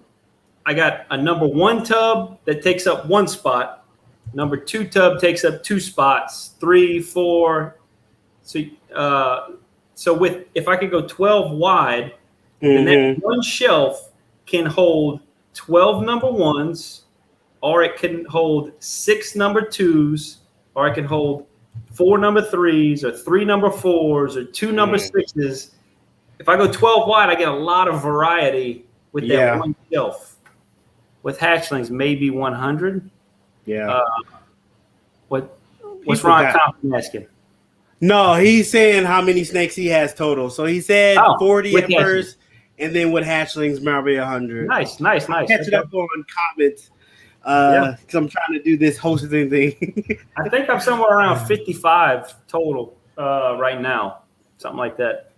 Speaker 3: got a number 1 tub that takes up 1 spot. Number 2 tub takes up 2 spots, 3, 4. So if I could go 12 wide, then that 1 shelf can hold 12 number 1s, or it can hold 6 number 2s, or it can hold 4 number 3s, or 3 number 4s, or 2 number 6s. If I go 12 wide, I get a lot of variety with that 1 shelf. With hatchlings, maybe 100. Yeah. What's Ron Compton asking?
Speaker 1: No, he's saying how many snakes he has total. So he said 40 at first, and then with hatchlings, maybe 100.
Speaker 3: Nice.
Speaker 1: Catch it up on comments. Because I'm trying to do this hosting thing.
Speaker 3: I think I'm somewhere around 55 total right now, something like that.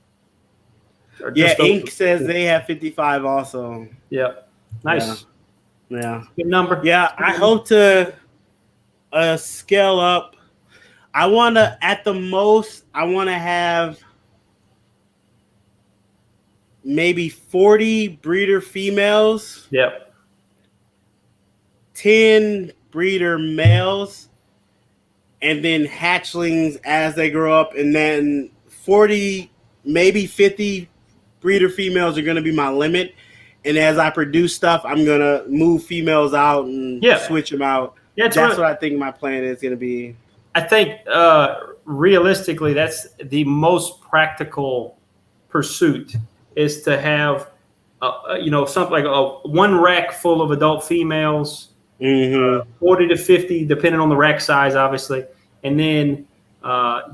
Speaker 1: Ink says they have 55 also.
Speaker 3: Yeah, nice.
Speaker 1: Yeah,
Speaker 3: good number.
Speaker 1: Yeah, I hope to scale up. I want to, at the most, I want to have maybe 40 breeder females,
Speaker 3: Yep.
Speaker 1: 10 breeder males, and then hatchlings as they grow up, and then 40, maybe 50 breeder females are going to be my limit. And as I produce stuff, I'm going to move females out and switch them out.
Speaker 3: Yeah,
Speaker 1: that's what I think my plan is going to be.
Speaker 3: I think realistically, that's the most practical pursuit, is to have, something like one rack full of adult females, 40 to 50, depending on the rack size, obviously. And then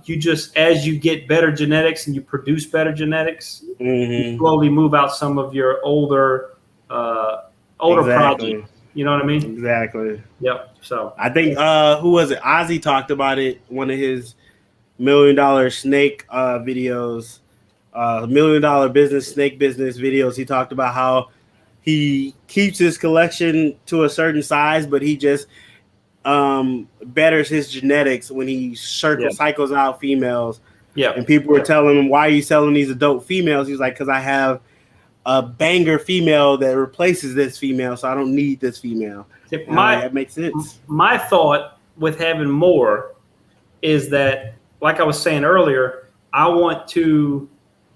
Speaker 3: you just, as you get better genetics and you produce better genetics, you slowly move out some of your older progeny. You know what I mean?
Speaker 1: Exactly.
Speaker 3: Yep. So
Speaker 1: I think who was it? Ozzy talked about it. One of his $1 million snake videos, $1 million snake business videos. He talked about how he keeps his collection to a certain size, but he just betters his genetics when he cycles out females.
Speaker 3: Yeah.
Speaker 1: And people were telling him, "Why are you selling these adult females?" He's like, "Because I have a banger female that replaces this female, so I don't need this female." That makes sense.
Speaker 3: My thought with having more is that, like I was saying earlier, I want to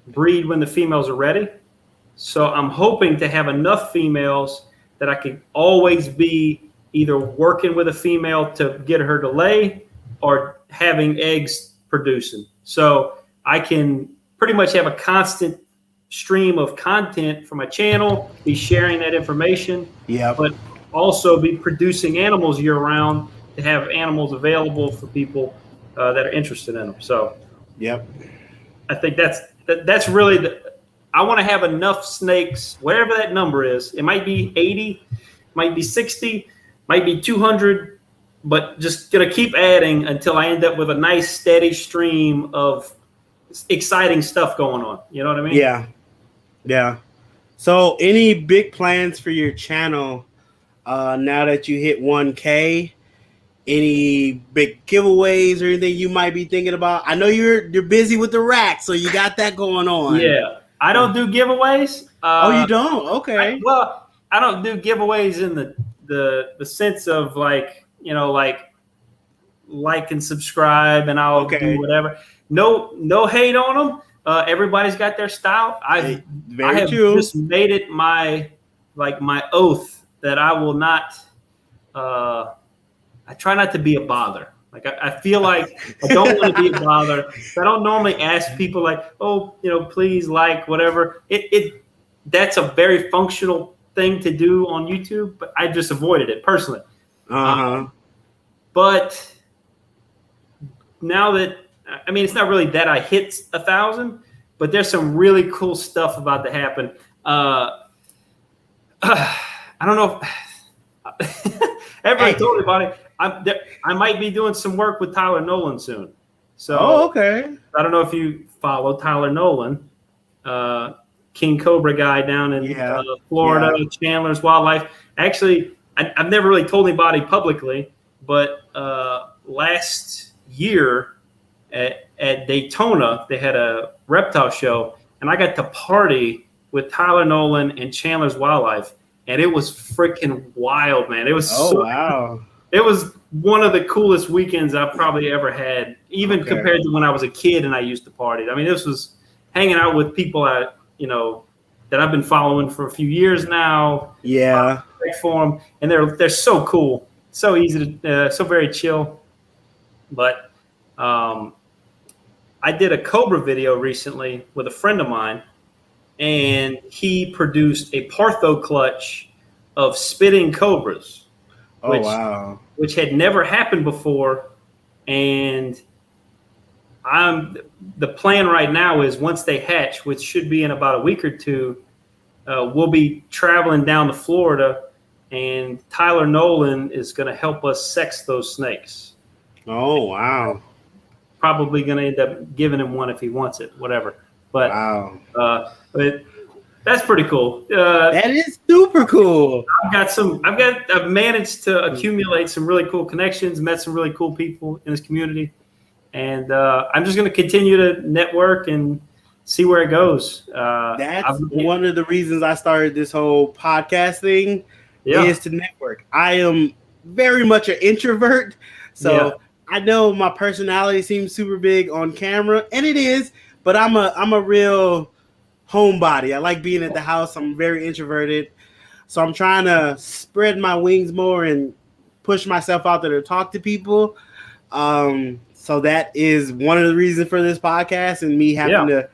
Speaker 3: breed when the females are ready. So I'm hoping to have enough females that I could always be either working with a female to get her to lay or having eggs producing. So I can pretty much have a constant stream of content for my channel, be sharing that information, but also be producing animals year round to have animals available for people that are interested in them. So I think that's really I want to have enough snakes, whatever that number is. It might be 80, might be 60, might be 200, but just going to keep adding until I end up with a nice steady stream of exciting stuff going on. You know what I mean?
Speaker 1: Yeah. So any big plans for your channel now that you hit 1K? Any big giveaways or anything you might be thinking about? I know you're busy with the rack, so you got that going on.
Speaker 3: Yeah. I don't do giveaways.
Speaker 1: Oh, you don't? Okay.
Speaker 3: I don't do giveaways in the sense of like and subscribe and I'll do whatever. No hate on them. Everybody's got their style. I have just made it my oath that I will not. I try not to be a bother. Like I feel like I don't want to be a bother. I don't normally ask people like, oh, please like whatever. That's a very functional thing to do on YouTube, but I just avoided it personally. But now that it's not really that I hit 1,000, but there's some really cool stuff about to happen. I don't know if everybody told me about it. I might be doing some work with Tyler Nolan soon. So I don't know if you follow Tyler Nolan, King Cobra guy down in Florida, Chandler's Wildlife. Actually, I've never really told anybody publicly, but last year at Daytona, they had a reptile show, and I got to party with Tyler Nolan and Chandler's Wildlife, and it was freaking wild, man. It was It was one of the coolest weekends I've probably ever had, even compared to when I was a kid and I used to party. This was hanging out with people that I've been following for a few years now.
Speaker 1: Yeah.
Speaker 3: For them, and they're so cool, so easy to, so very chill. But I did a Cobra video recently with a friend of mine, and he produced a Partho clutch of spitting cobras. Which had never happened before, and the plan right now is once they hatch, which should be in about a week or two, we'll be traveling down to Florida, and Tyler Nolan is going to help us sex those snakes.
Speaker 1: Oh wow!
Speaker 3: Probably going to end up giving him one if he wants it, whatever. But but that's pretty cool.
Speaker 1: That is super cool.
Speaker 3: I've managed to accumulate some really cool connections, met some really cool people in this community, and I'm just going to continue to network and see where it goes.
Speaker 1: That's one of the reasons I started this whole podcast thing is to network. I am very much an introvert, so I know my personality seems super big on camera, and it is, but I'm a real homebody. I like being at the house. I'm very introverted, so I'm trying to spread my wings more and push myself out there to talk to people. So that is one of the reasons for this podcast and me having to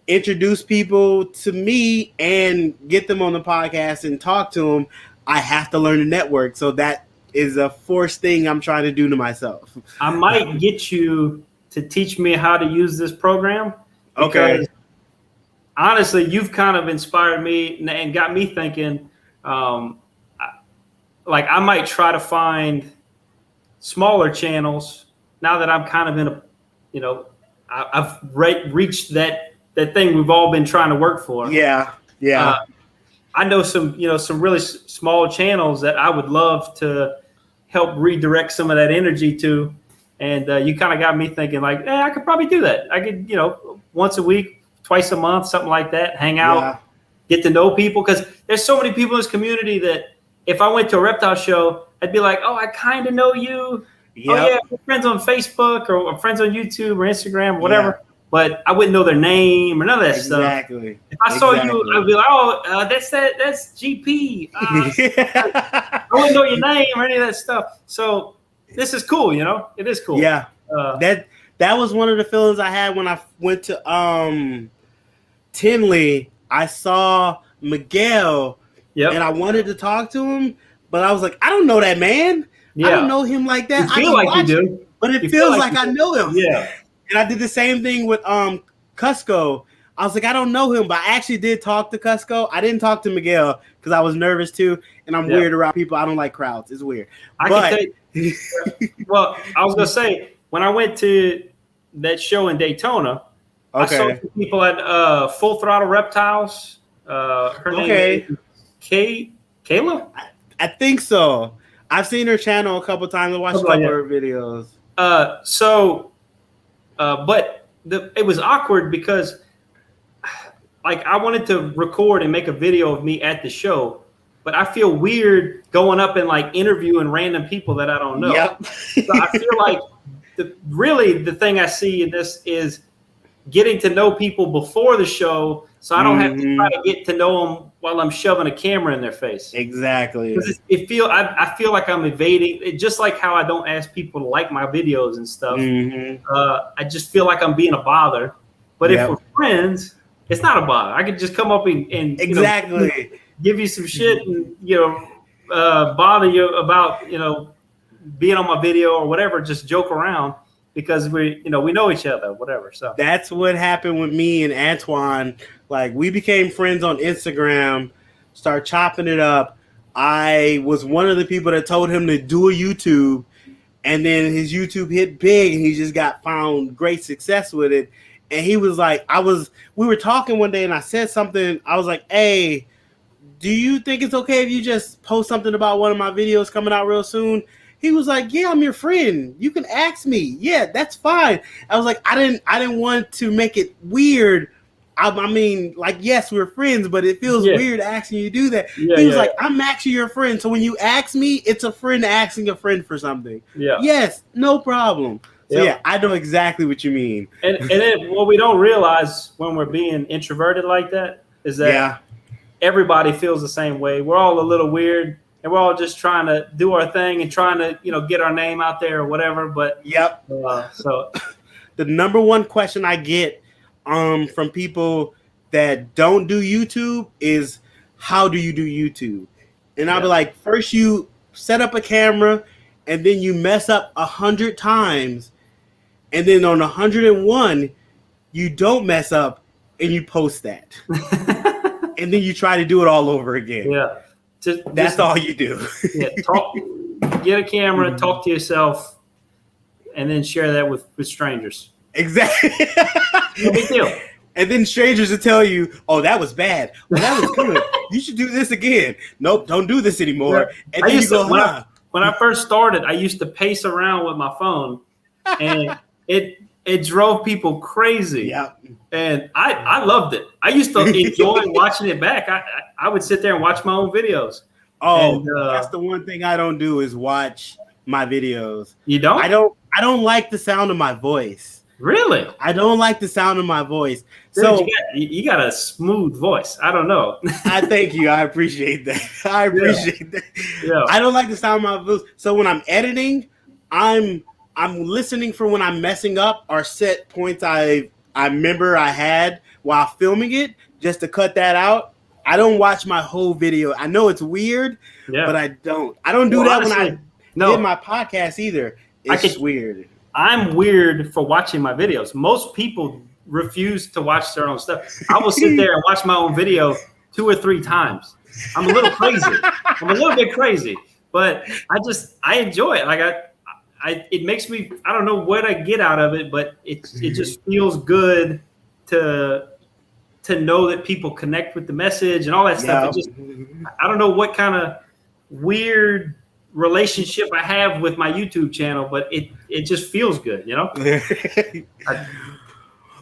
Speaker 1: introduce people to me and get them on the podcast and talk to them. I have to learn to network. So that is a forced thing I'm trying to do to myself.
Speaker 3: I might get you to teach me how to use this program.
Speaker 1: Okay.
Speaker 3: Honestly, you've kind of inspired me and got me thinking, like I might try to find smaller channels now that I'm kind of in a, you know, I've reached that thing we've all been trying to work for.
Speaker 1: Yeah.
Speaker 3: I know some really small channels that I would love to help redirect some of that energy to. And you kind of got me thinking like, I could probably do that. I could, once a week, twice a month, something like that, hang out, get to know people. Because there's so many people in this community that if I went to a reptile show, I'd be like, oh, I kind of know you. Yep. Oh, yeah, we're friends on Facebook or friends on YouTube or Instagram or whatever. Yeah. But I wouldn't know their name or none of that stuff.
Speaker 1: Exactly.
Speaker 3: If I saw you, I'd be like, oh, that's GP. I wouldn't know your name or any of that stuff. So this is cool, It is cool.
Speaker 1: Yeah. That was one of the feelings I had when I went to Tinley. I saw Miguel, and I wanted to talk to him, but I was like, I don't know that man. Yeah. I don't know him like that.
Speaker 3: You feel like you do.
Speaker 1: But it feels like I know him.
Speaker 3: Yeah.
Speaker 1: And I did the same thing with Cusco. I was like, I don't know him, but I actually did talk to Cusco. I didn't talk to Miguel because I was nervous too, and I'm weird around people. I don't like crowds. It's weird.
Speaker 3: Can tell you, well, I was gonna say when I went to that show in Daytona, I saw some people at Full Throttle Reptiles. Her name is Kayla.
Speaker 1: I think so. I've seen her channel a couple times. I watched a couple of her videos.
Speaker 3: But it was awkward because like I wanted to record and make a video of me at the show, but I feel weird going up and like interviewing random people that I don't know.
Speaker 1: Yep.
Speaker 3: So I feel like the thing I see in this is getting to know people before the show, so I don't have to try to get to know them while I'm shoving a camera in their face.
Speaker 1: Exactly.
Speaker 3: Because I feel like I'm evading it, just like how I don't ask people to like my videos and stuff. I just feel like I'm being a bother. But if we're friends, it's not a bother. I could just come up and give you some shit and bother you about being on my video or whatever. Just joke around. Because we know each other, whatever. So
Speaker 1: that's what happened with me and Antoine. Like we became friends on Instagram, start chopping it up. I was one of the people that told him to do a YouTube, and then his YouTube hit big, and he just found great success with it. And he was like, we were talking one day, and I said something. I was like, hey, do you think it's okay if you just post something about one of my videos coming out real soon? He was like, yeah, I'm your friend. You can ask me. Yeah, that's fine. I was like, I didn't want to make it weird. I mean, like, yes, we're friends, but it feels weird asking you to do that. He was like, I'm actually your friend. So when you ask me, it's a friend asking a friend for something. Yeah. Yes, no problem. So I know exactly what you mean.
Speaker 3: And then what we don't realize when we're being introverted like that is that everybody feels the same way. We're all a little weird. And we're all just trying to do our thing and trying to, get our name out there or whatever. But so
Speaker 1: the number one question I get from people that don't do YouTube is, how do you do YouTube? And I'll be like, first you set up a camera, and then you mess up 100 times, and then on 101 you don't mess up, and you post that, and then you try to do it all over again.
Speaker 3: Yeah.
Speaker 1: That's all you do.
Speaker 3: Get a camera, talk to yourself, and then share that with strangers.
Speaker 1: Exactly.
Speaker 3: No big deal.
Speaker 1: And then strangers will tell you, oh, that was bad. Well, that was good. You should do this again. Nope, don't do this anymore. And then you go,
Speaker 3: when I first started, I used to pace around with my phone, and it It drove people crazy.
Speaker 1: Yeah.
Speaker 3: And I loved it. I used to enjoy watching it back. I would sit there and watch my own videos.
Speaker 1: Oh,
Speaker 3: And,
Speaker 1: that's the one thing I don't do is watch my videos.
Speaker 3: You don't?
Speaker 1: I don't like the sound of my voice.
Speaker 3: Really?
Speaker 1: I don't like the sound of my voice.
Speaker 3: Dude,
Speaker 1: So
Speaker 3: you got a smooth voice. I don't know.
Speaker 1: I thank you. I appreciate that. I appreciate that.
Speaker 3: Yeah.
Speaker 1: I don't like the sound of my voice. So when I'm editing, I'm listening for when I'm messing up or set points I remember I had while filming it just to cut that out. I don't watch my whole video. I know it's weird, but I don't. I don't do that
Speaker 3: honestly,
Speaker 1: when I did my podcast either. It's weird.
Speaker 3: I'm weird for watching my videos. Most people refuse to watch their own stuff. I will sit there and watch my own video 2 or 3 times. I'm a little crazy. I'm a little bit crazy, but I enjoy it. Like it makes me, I don't know what I get out of it, but it just feels good to know that people connect with the message and all that stuff. I don't know what kind of weird relationship I have with my YouTube channel, but it just feels good, you know?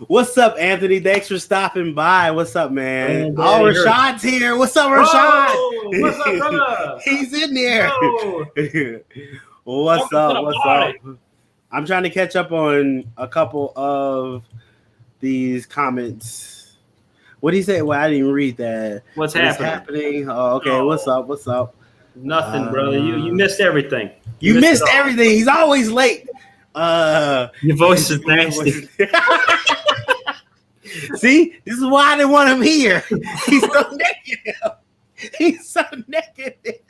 Speaker 1: What's up, Anthony? Thanks for stopping by. What's up, man?
Speaker 3: Oh,
Speaker 1: Rashad's here. What's up, Rashad?
Speaker 3: Whoa, what's up, brother?
Speaker 1: He's in there. What's
Speaker 3: Welcome
Speaker 1: up? I'm trying to catch up on a couple of these comments. What did he say? Well, I didn't even read that.
Speaker 3: What's
Speaker 1: happening? Oh, okay.
Speaker 3: Oh.
Speaker 1: What's up?
Speaker 3: Nothing, brother. You missed everything.
Speaker 1: You missed everything. He's always late.
Speaker 3: Your voice is nasty.
Speaker 1: See, this is why I didn't want him here. He's so negative. He's so negative.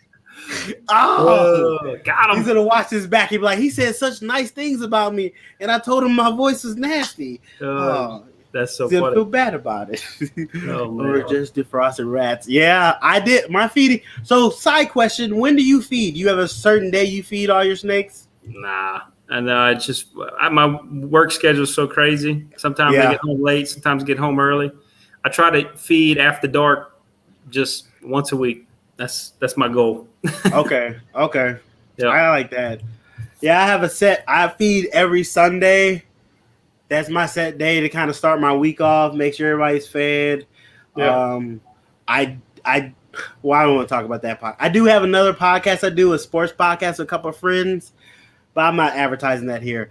Speaker 1: Oh,
Speaker 3: got him.
Speaker 1: He's gonna watch this back. He'll be like, he said such nice things about me, and I told him my voice was nasty.
Speaker 3: That's so
Speaker 1: he's gonna
Speaker 3: funny.
Speaker 1: feel bad about it.
Speaker 3: Oh, man.
Speaker 1: Or just defrosted rats. Yeah, I did my feeding. So, side question: when do you feed? You have a certain day you feed all your snakes?
Speaker 3: Nah. And it's just my work schedule is so crazy. Sometimes I get home late. Sometimes I get home early. I try to feed after dark just once a week. That's my goal.
Speaker 1: Okay.
Speaker 3: Yeah.
Speaker 1: I like that. Yeah, I have a set. I feed every Sunday. That's my set day to kind of start my week off, make sure everybody's fed.
Speaker 3: Yeah.
Speaker 1: I don't want to talk about that podcast. I do have another podcast. I do a sports podcast with a couple of friends, but I'm not advertising that here.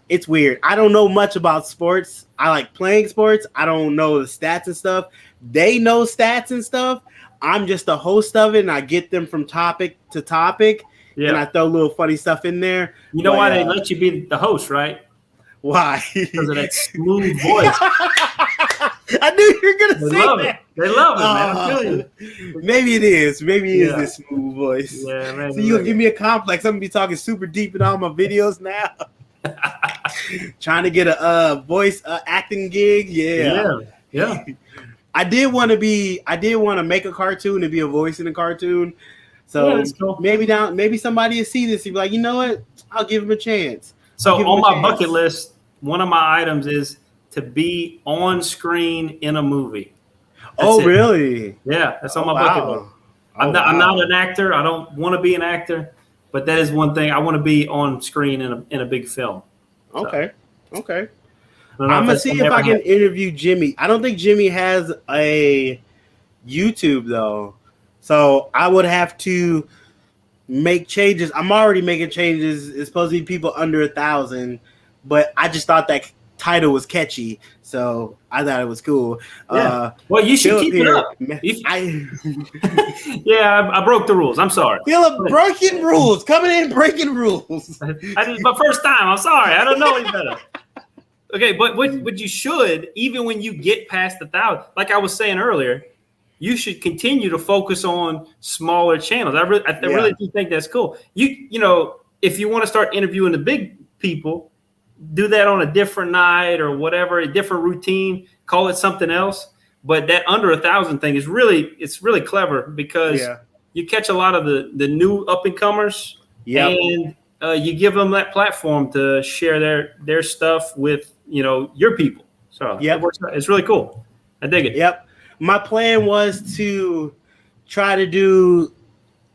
Speaker 1: It's weird. I don't know much about sports. I like playing sports. I don't know the stats and stuff. They know stats and stuff. I'm just the host of it, and I get them from topic to topic, and I throw little funny stuff in there.
Speaker 3: You know why they let you be the host, right?
Speaker 1: Why?
Speaker 3: Because of that smooth voice.
Speaker 1: I knew you were going to say that.
Speaker 3: They love it, man. I'm telling you.
Speaker 1: Maybe it is. Maybe it is this smooth voice.
Speaker 3: Yeah, man.
Speaker 1: So you'll give me a complex. I'm going to be talking super deep in all my videos now. Trying to get a voice acting gig.
Speaker 3: Yeah.
Speaker 1: I did want to make a cartoon and be a voice in a cartoon. So
Speaker 3: that's cool.
Speaker 1: maybe somebody will see this and be like, you know what? I'll give him a chance.
Speaker 3: So on my bucket list, one of my items is to be on screen in a movie. That's it.
Speaker 1: Really?
Speaker 3: Yeah, that's on my bucket list. I'm not an actor. I don't want to be an actor, but that is one thing. I want to be on screen in a big film.
Speaker 1: Okay. I'm
Speaker 3: gonna
Speaker 1: see if I can interview Jimmy. I don't think Jimmy has a YouTube though, so I would have to make changes. I'm already making changes. It's supposed to be people under 1,000, but I just thought that title was catchy, so I thought it was cool.
Speaker 3: Yeah. Well, you should keep it up. I broke the rules. I'm sorry.
Speaker 1: Philip breaking rules, coming in breaking rules.
Speaker 3: My first time. I'm sorry. I don't know any better. Okay, but what you should, even when you get past 1,000, like I was saying earlier, you should continue to focus on smaller channels. I really do think that's cool. You know, if you want to start interviewing the big people, do that on a different night or whatever, a different routine, call it something else. But that under 1,000 thing is really clever because you catch a lot of the new up and comers and you give them that platform to share their stuff with, your people. So it's really cool. I dig it.
Speaker 1: Yep. My plan was to try to do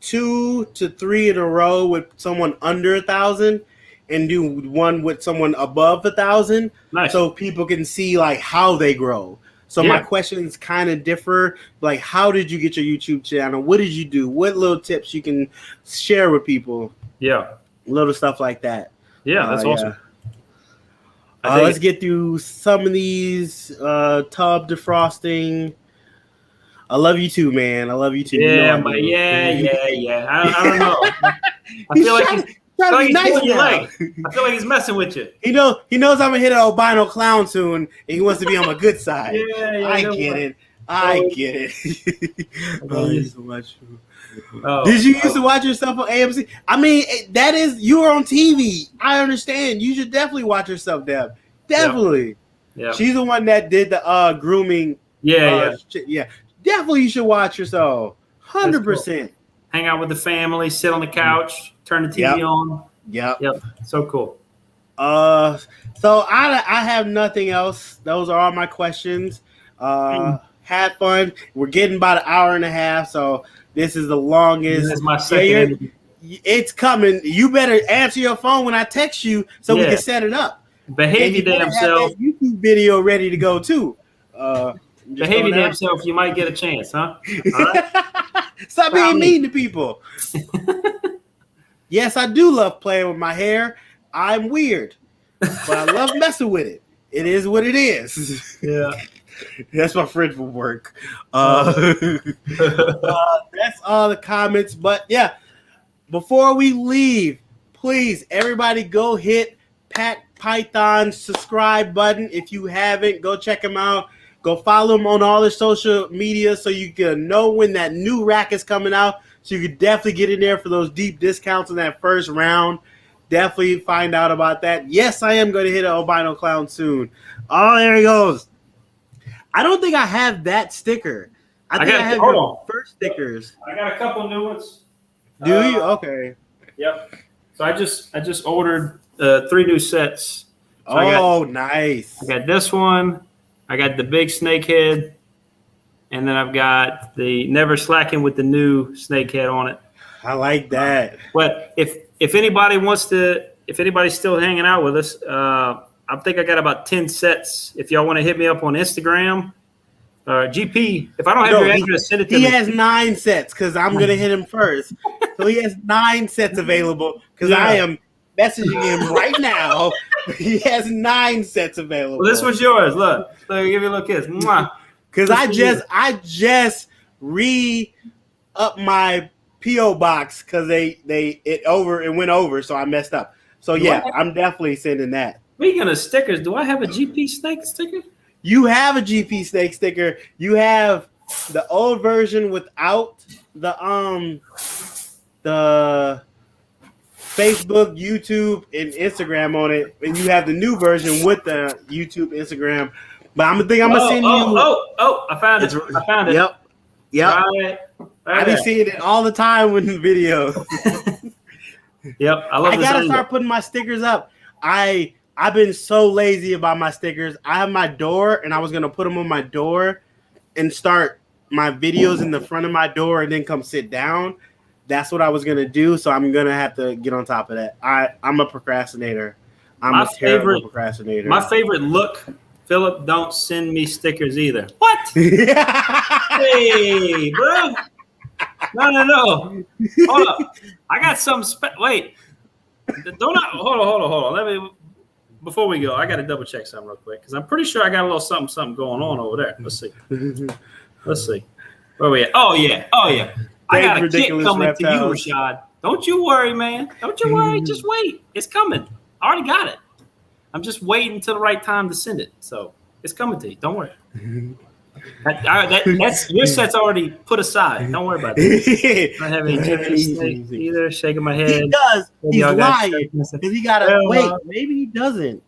Speaker 1: 2 to 3 in a row with someone under 1,000, and do one with someone above 1,000,
Speaker 3: Nice.
Speaker 1: so people can see like how they grow. So my questions kind of differ. Like, how did you get your YouTube channel? What did you do? What little tips you can share with people?
Speaker 3: Yeah.
Speaker 1: Little stuff like that.
Speaker 3: Yeah, that's awesome.
Speaker 1: Let's get through some of these. Tub defrosting. I love you too, man. I love you too.
Speaker 3: Yeah,
Speaker 1: you know
Speaker 3: yeah. I don't know. I feel like he's I feel like he's messing with you.
Speaker 1: He knows I'm gonna hit an albino clown soon, and he wants to be on my good side. I get it. Oh, you so much. Did you used to watch yourself on AMC? I mean, you were on TV. I understand. You should definitely watch yourself, Deb. Definitely.
Speaker 3: Yeah.
Speaker 1: She's the one that did the grooming. Yeah. Definitely, you should watch yourself. 100%.
Speaker 3: Hang out with the family, sit on the couch, turn the TV on. Yep. So cool.
Speaker 1: So I have nothing else. Those are all my questions. Had fun. We're getting about an hour and a half, so this is the longest.
Speaker 3: This is my second.
Speaker 1: It's coming. You better answer your phone when I text you so we can set it up.
Speaker 3: Behave your damn self.
Speaker 1: Have that YouTube video ready to go too.
Speaker 3: Behave your damn self. You might get a chance, huh? All right.
Speaker 1: Stop being mean to people. Yes, I do love playing with my hair. I'm weird, but I love messing with it. It is what it is.
Speaker 3: Yeah.
Speaker 1: That's my friend from work. That's all the comments. But yeah, before we leave, please, everybody go hit PAC Pythons subscribe button. If you haven't, go check them out. Go follow them on all their social media so you can know when that new rack is coming out. So you can definitely get in there for those deep discounts in that first round. Definitely find out about that. Yes, I am going to hit an albino clown soon. Oh, there he goes. I don't think I have that sticker. I think I have your first stickers.
Speaker 3: I got a couple new ones.
Speaker 1: Do you? Okay.
Speaker 3: Yep. So I just ordered 3 new sets. So
Speaker 1: nice.
Speaker 3: I got this one. I got the big snakehead, and then I've got the Never Slacking with the new snakehead on it.
Speaker 1: I like that.
Speaker 3: But if anybody's still hanging out with us, I think I got about 10 sets. If y'all want to hit me up on Instagram, GP. If I don't have your address, send it to me.
Speaker 1: He has 9 sets because I'm gonna hit him first. So he has 9 sets available because I am messaging him right now. He has 9 sets available.
Speaker 3: Well, this was yours. Look, give you a little kiss.
Speaker 1: Because I just re-up my P.O. box because it went over, so I messed up. So I'm definitely sending that.
Speaker 3: Speaking of stickers, do I have a GP Snake sticker?
Speaker 1: You have a GP Snake sticker. You have the old version without the Facebook, YouTube, and Instagram on it, and you have the new version with the YouTube, Instagram. But I'm gonna send you.
Speaker 3: I found it. I found it.
Speaker 1: Yep.
Speaker 3: Right
Speaker 1: I be seeing it all the time with the video.
Speaker 3: Yep, I
Speaker 1: gotta start putting my stickers up. I've been so lazy about my stickers. I have my door, and I was gonna put them on my door and start my videos in the front of my door, and then come sit down. That's what I was gonna do, so I'm gonna have to get on top of that. I'm a procrastinator. I'm a terrible procrastinator.
Speaker 3: My favorite look, Philip, don't send me stickers either. What? Hey, bro. No. Hold up. I got some. Wait. Hold on. Let me. Before we go, I got to double check something real quick because I'm pretty sure I got a little something going on over there. Let's see. Where we at? Oh yeah. I got a kit coming to you, Rashad. Don't you worry, man. Don't you worry. Just wait. It's coming. I already got it. I'm just waiting until the right time to send it. So it's coming to you. Don't worry. That's your set's already put aside. Don't worry about that. I don't have any snake either. Shaking my head.
Speaker 1: He does. He's lying because he gotta wait. Maybe he doesn't.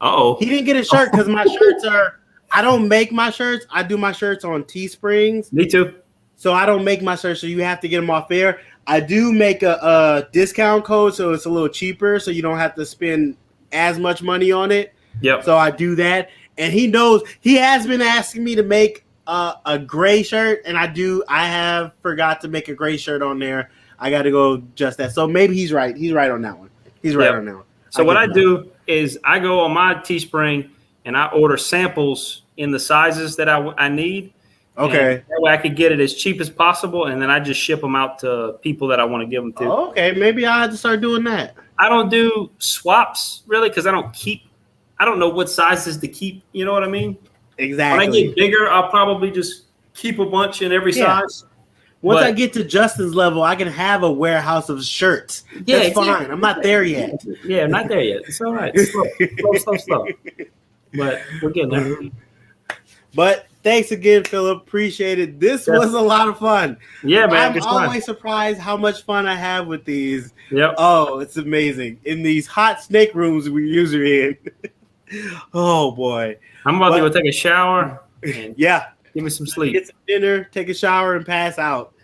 Speaker 3: Uh-oh.
Speaker 1: He didn't get a shirt because my shirts are. I don't make my shirts. I do my shirts on Teesprings.
Speaker 3: Me too.
Speaker 1: So I don't make my shirts, so you have to get them off there. I do make a discount code, so it's a little cheaper, so you don't have to spend as much money on it.
Speaker 3: Yep.
Speaker 1: So I do that, and he knows. He has been asking me to make a gray shirt, and I have forgot to make a gray shirt on there. I got to go adjust that. So maybe he's right. He's right on that one. He's right on now.
Speaker 3: So what I do is I go on my Teespring and I order samples in the sizes that I need.
Speaker 1: Okay.
Speaker 3: That way I could get it as cheap as possible, and then I just ship them out to people that I want to give them to.
Speaker 1: Okay, maybe I have to start doing that.
Speaker 3: I don't do swaps really because I don't know what sizes to keep. You know what I mean?
Speaker 1: Exactly.
Speaker 3: When I get bigger, I'll probably just keep a bunch in every size.
Speaker 1: Once I get to Justin's level, I can have a warehouse of shirts.
Speaker 3: Yeah,
Speaker 1: That's fine. I'm not there yet.
Speaker 3: Yeah, I'm not there yet. It's all right. Slow. But we're getting there.
Speaker 1: But thanks again, Philip. Appreciate it. This was a lot of fun.
Speaker 3: Yeah, man.
Speaker 1: I'm always surprised how much fun I have with these.
Speaker 3: Yep.
Speaker 1: Oh, it's amazing. In these hot snake rooms we're usually in. Oh, boy.
Speaker 3: I'm about to go take a shower. And give me some sleep.
Speaker 1: Get some dinner, take a shower, and pass out.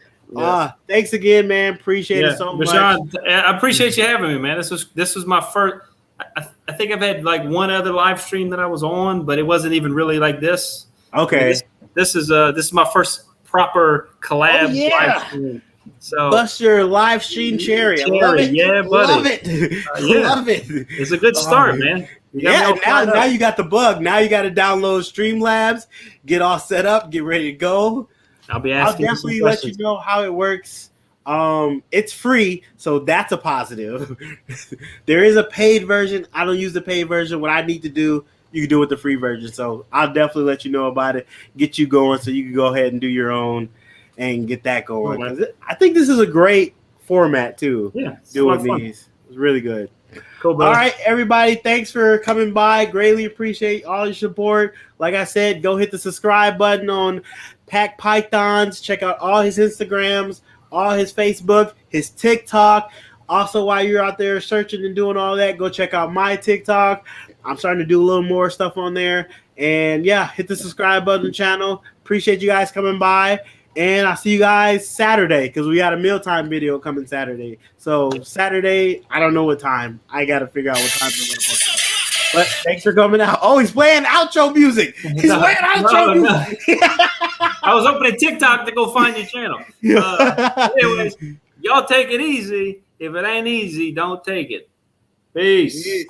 Speaker 1: Thanks again, man. Appreciate it so much.
Speaker 3: Gershon, I appreciate you having me, man. This was my first. I think I've had like one other live stream that I was on, but it wasn't even really like this.
Speaker 1: Okay.
Speaker 3: I mean, this is my first proper collab live stream. So
Speaker 1: bust your live stream cherry. I love it.
Speaker 3: Yeah, buddy.
Speaker 1: Love it. Love it.
Speaker 3: It's a good start, man.
Speaker 1: Now you got the bug. Now you got to download Streamlabs, get all set up, get ready to go.
Speaker 3: I'll
Speaker 1: definitely let you know how it works. It's free, so that's a positive. There is a paid version. I don't use the paid version. What I need to do, you can do with the free version. So I'll definitely let you know about it, get you going so you can go ahead and do your own and get that going. I think this is a great format too.
Speaker 3: Yeah,
Speaker 1: doing these. It's really good.
Speaker 3: Cool, brother.
Speaker 1: All right, everybody. Thanks for coming by. Greatly appreciate all your support. Like I said, go hit the subscribe button on PAC Pythons. Check out all his Instagrams, all his Facebook, his TikTok. Also, while you're out there searching and doing all that, go check out my TikTok. I'm starting to do a little more stuff on there. And hit the subscribe button on the channel. Appreciate you guys coming by. And I'll see you guys Saturday because we got a mealtime video coming Saturday. So Saturday, I don't know what time. I got to figure out what time I'm going to post it. But thanks for coming out. Oh, he's playing outro music. He's playing outro music.
Speaker 3: I was opening TikTok to go find your channel. Anyways, y'all take it easy. If it ain't easy, don't take it. Peace.